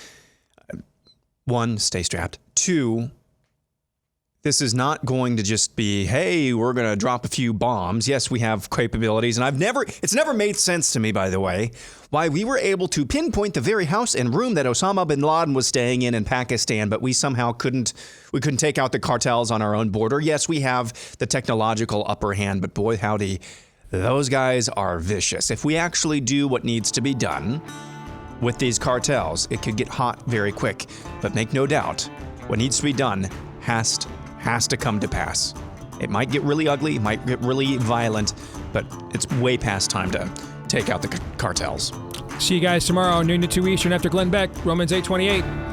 1, stay strapped. 2, this is not going to just be, hey, we're going to drop a few bombs. Yes, we have capabilities, and it's never made sense to me, by the way, why we were able to pinpoint the very house and room that Osama bin Laden was staying in Pakistan, but we somehow couldn't take out the cartels on our own border. Yes, we have the technological upper hand, but boy, howdy, those guys are vicious. If we actually do what needs to be done with these cartels, it could get hot very quick. But make no doubt, what needs to be done has to come to pass. It might get really ugly, it might get really violent, but it's way past time to take out the cartels. See you guys tomorrow, noon to 2 Eastern after Glenn Beck, Romans 8:28.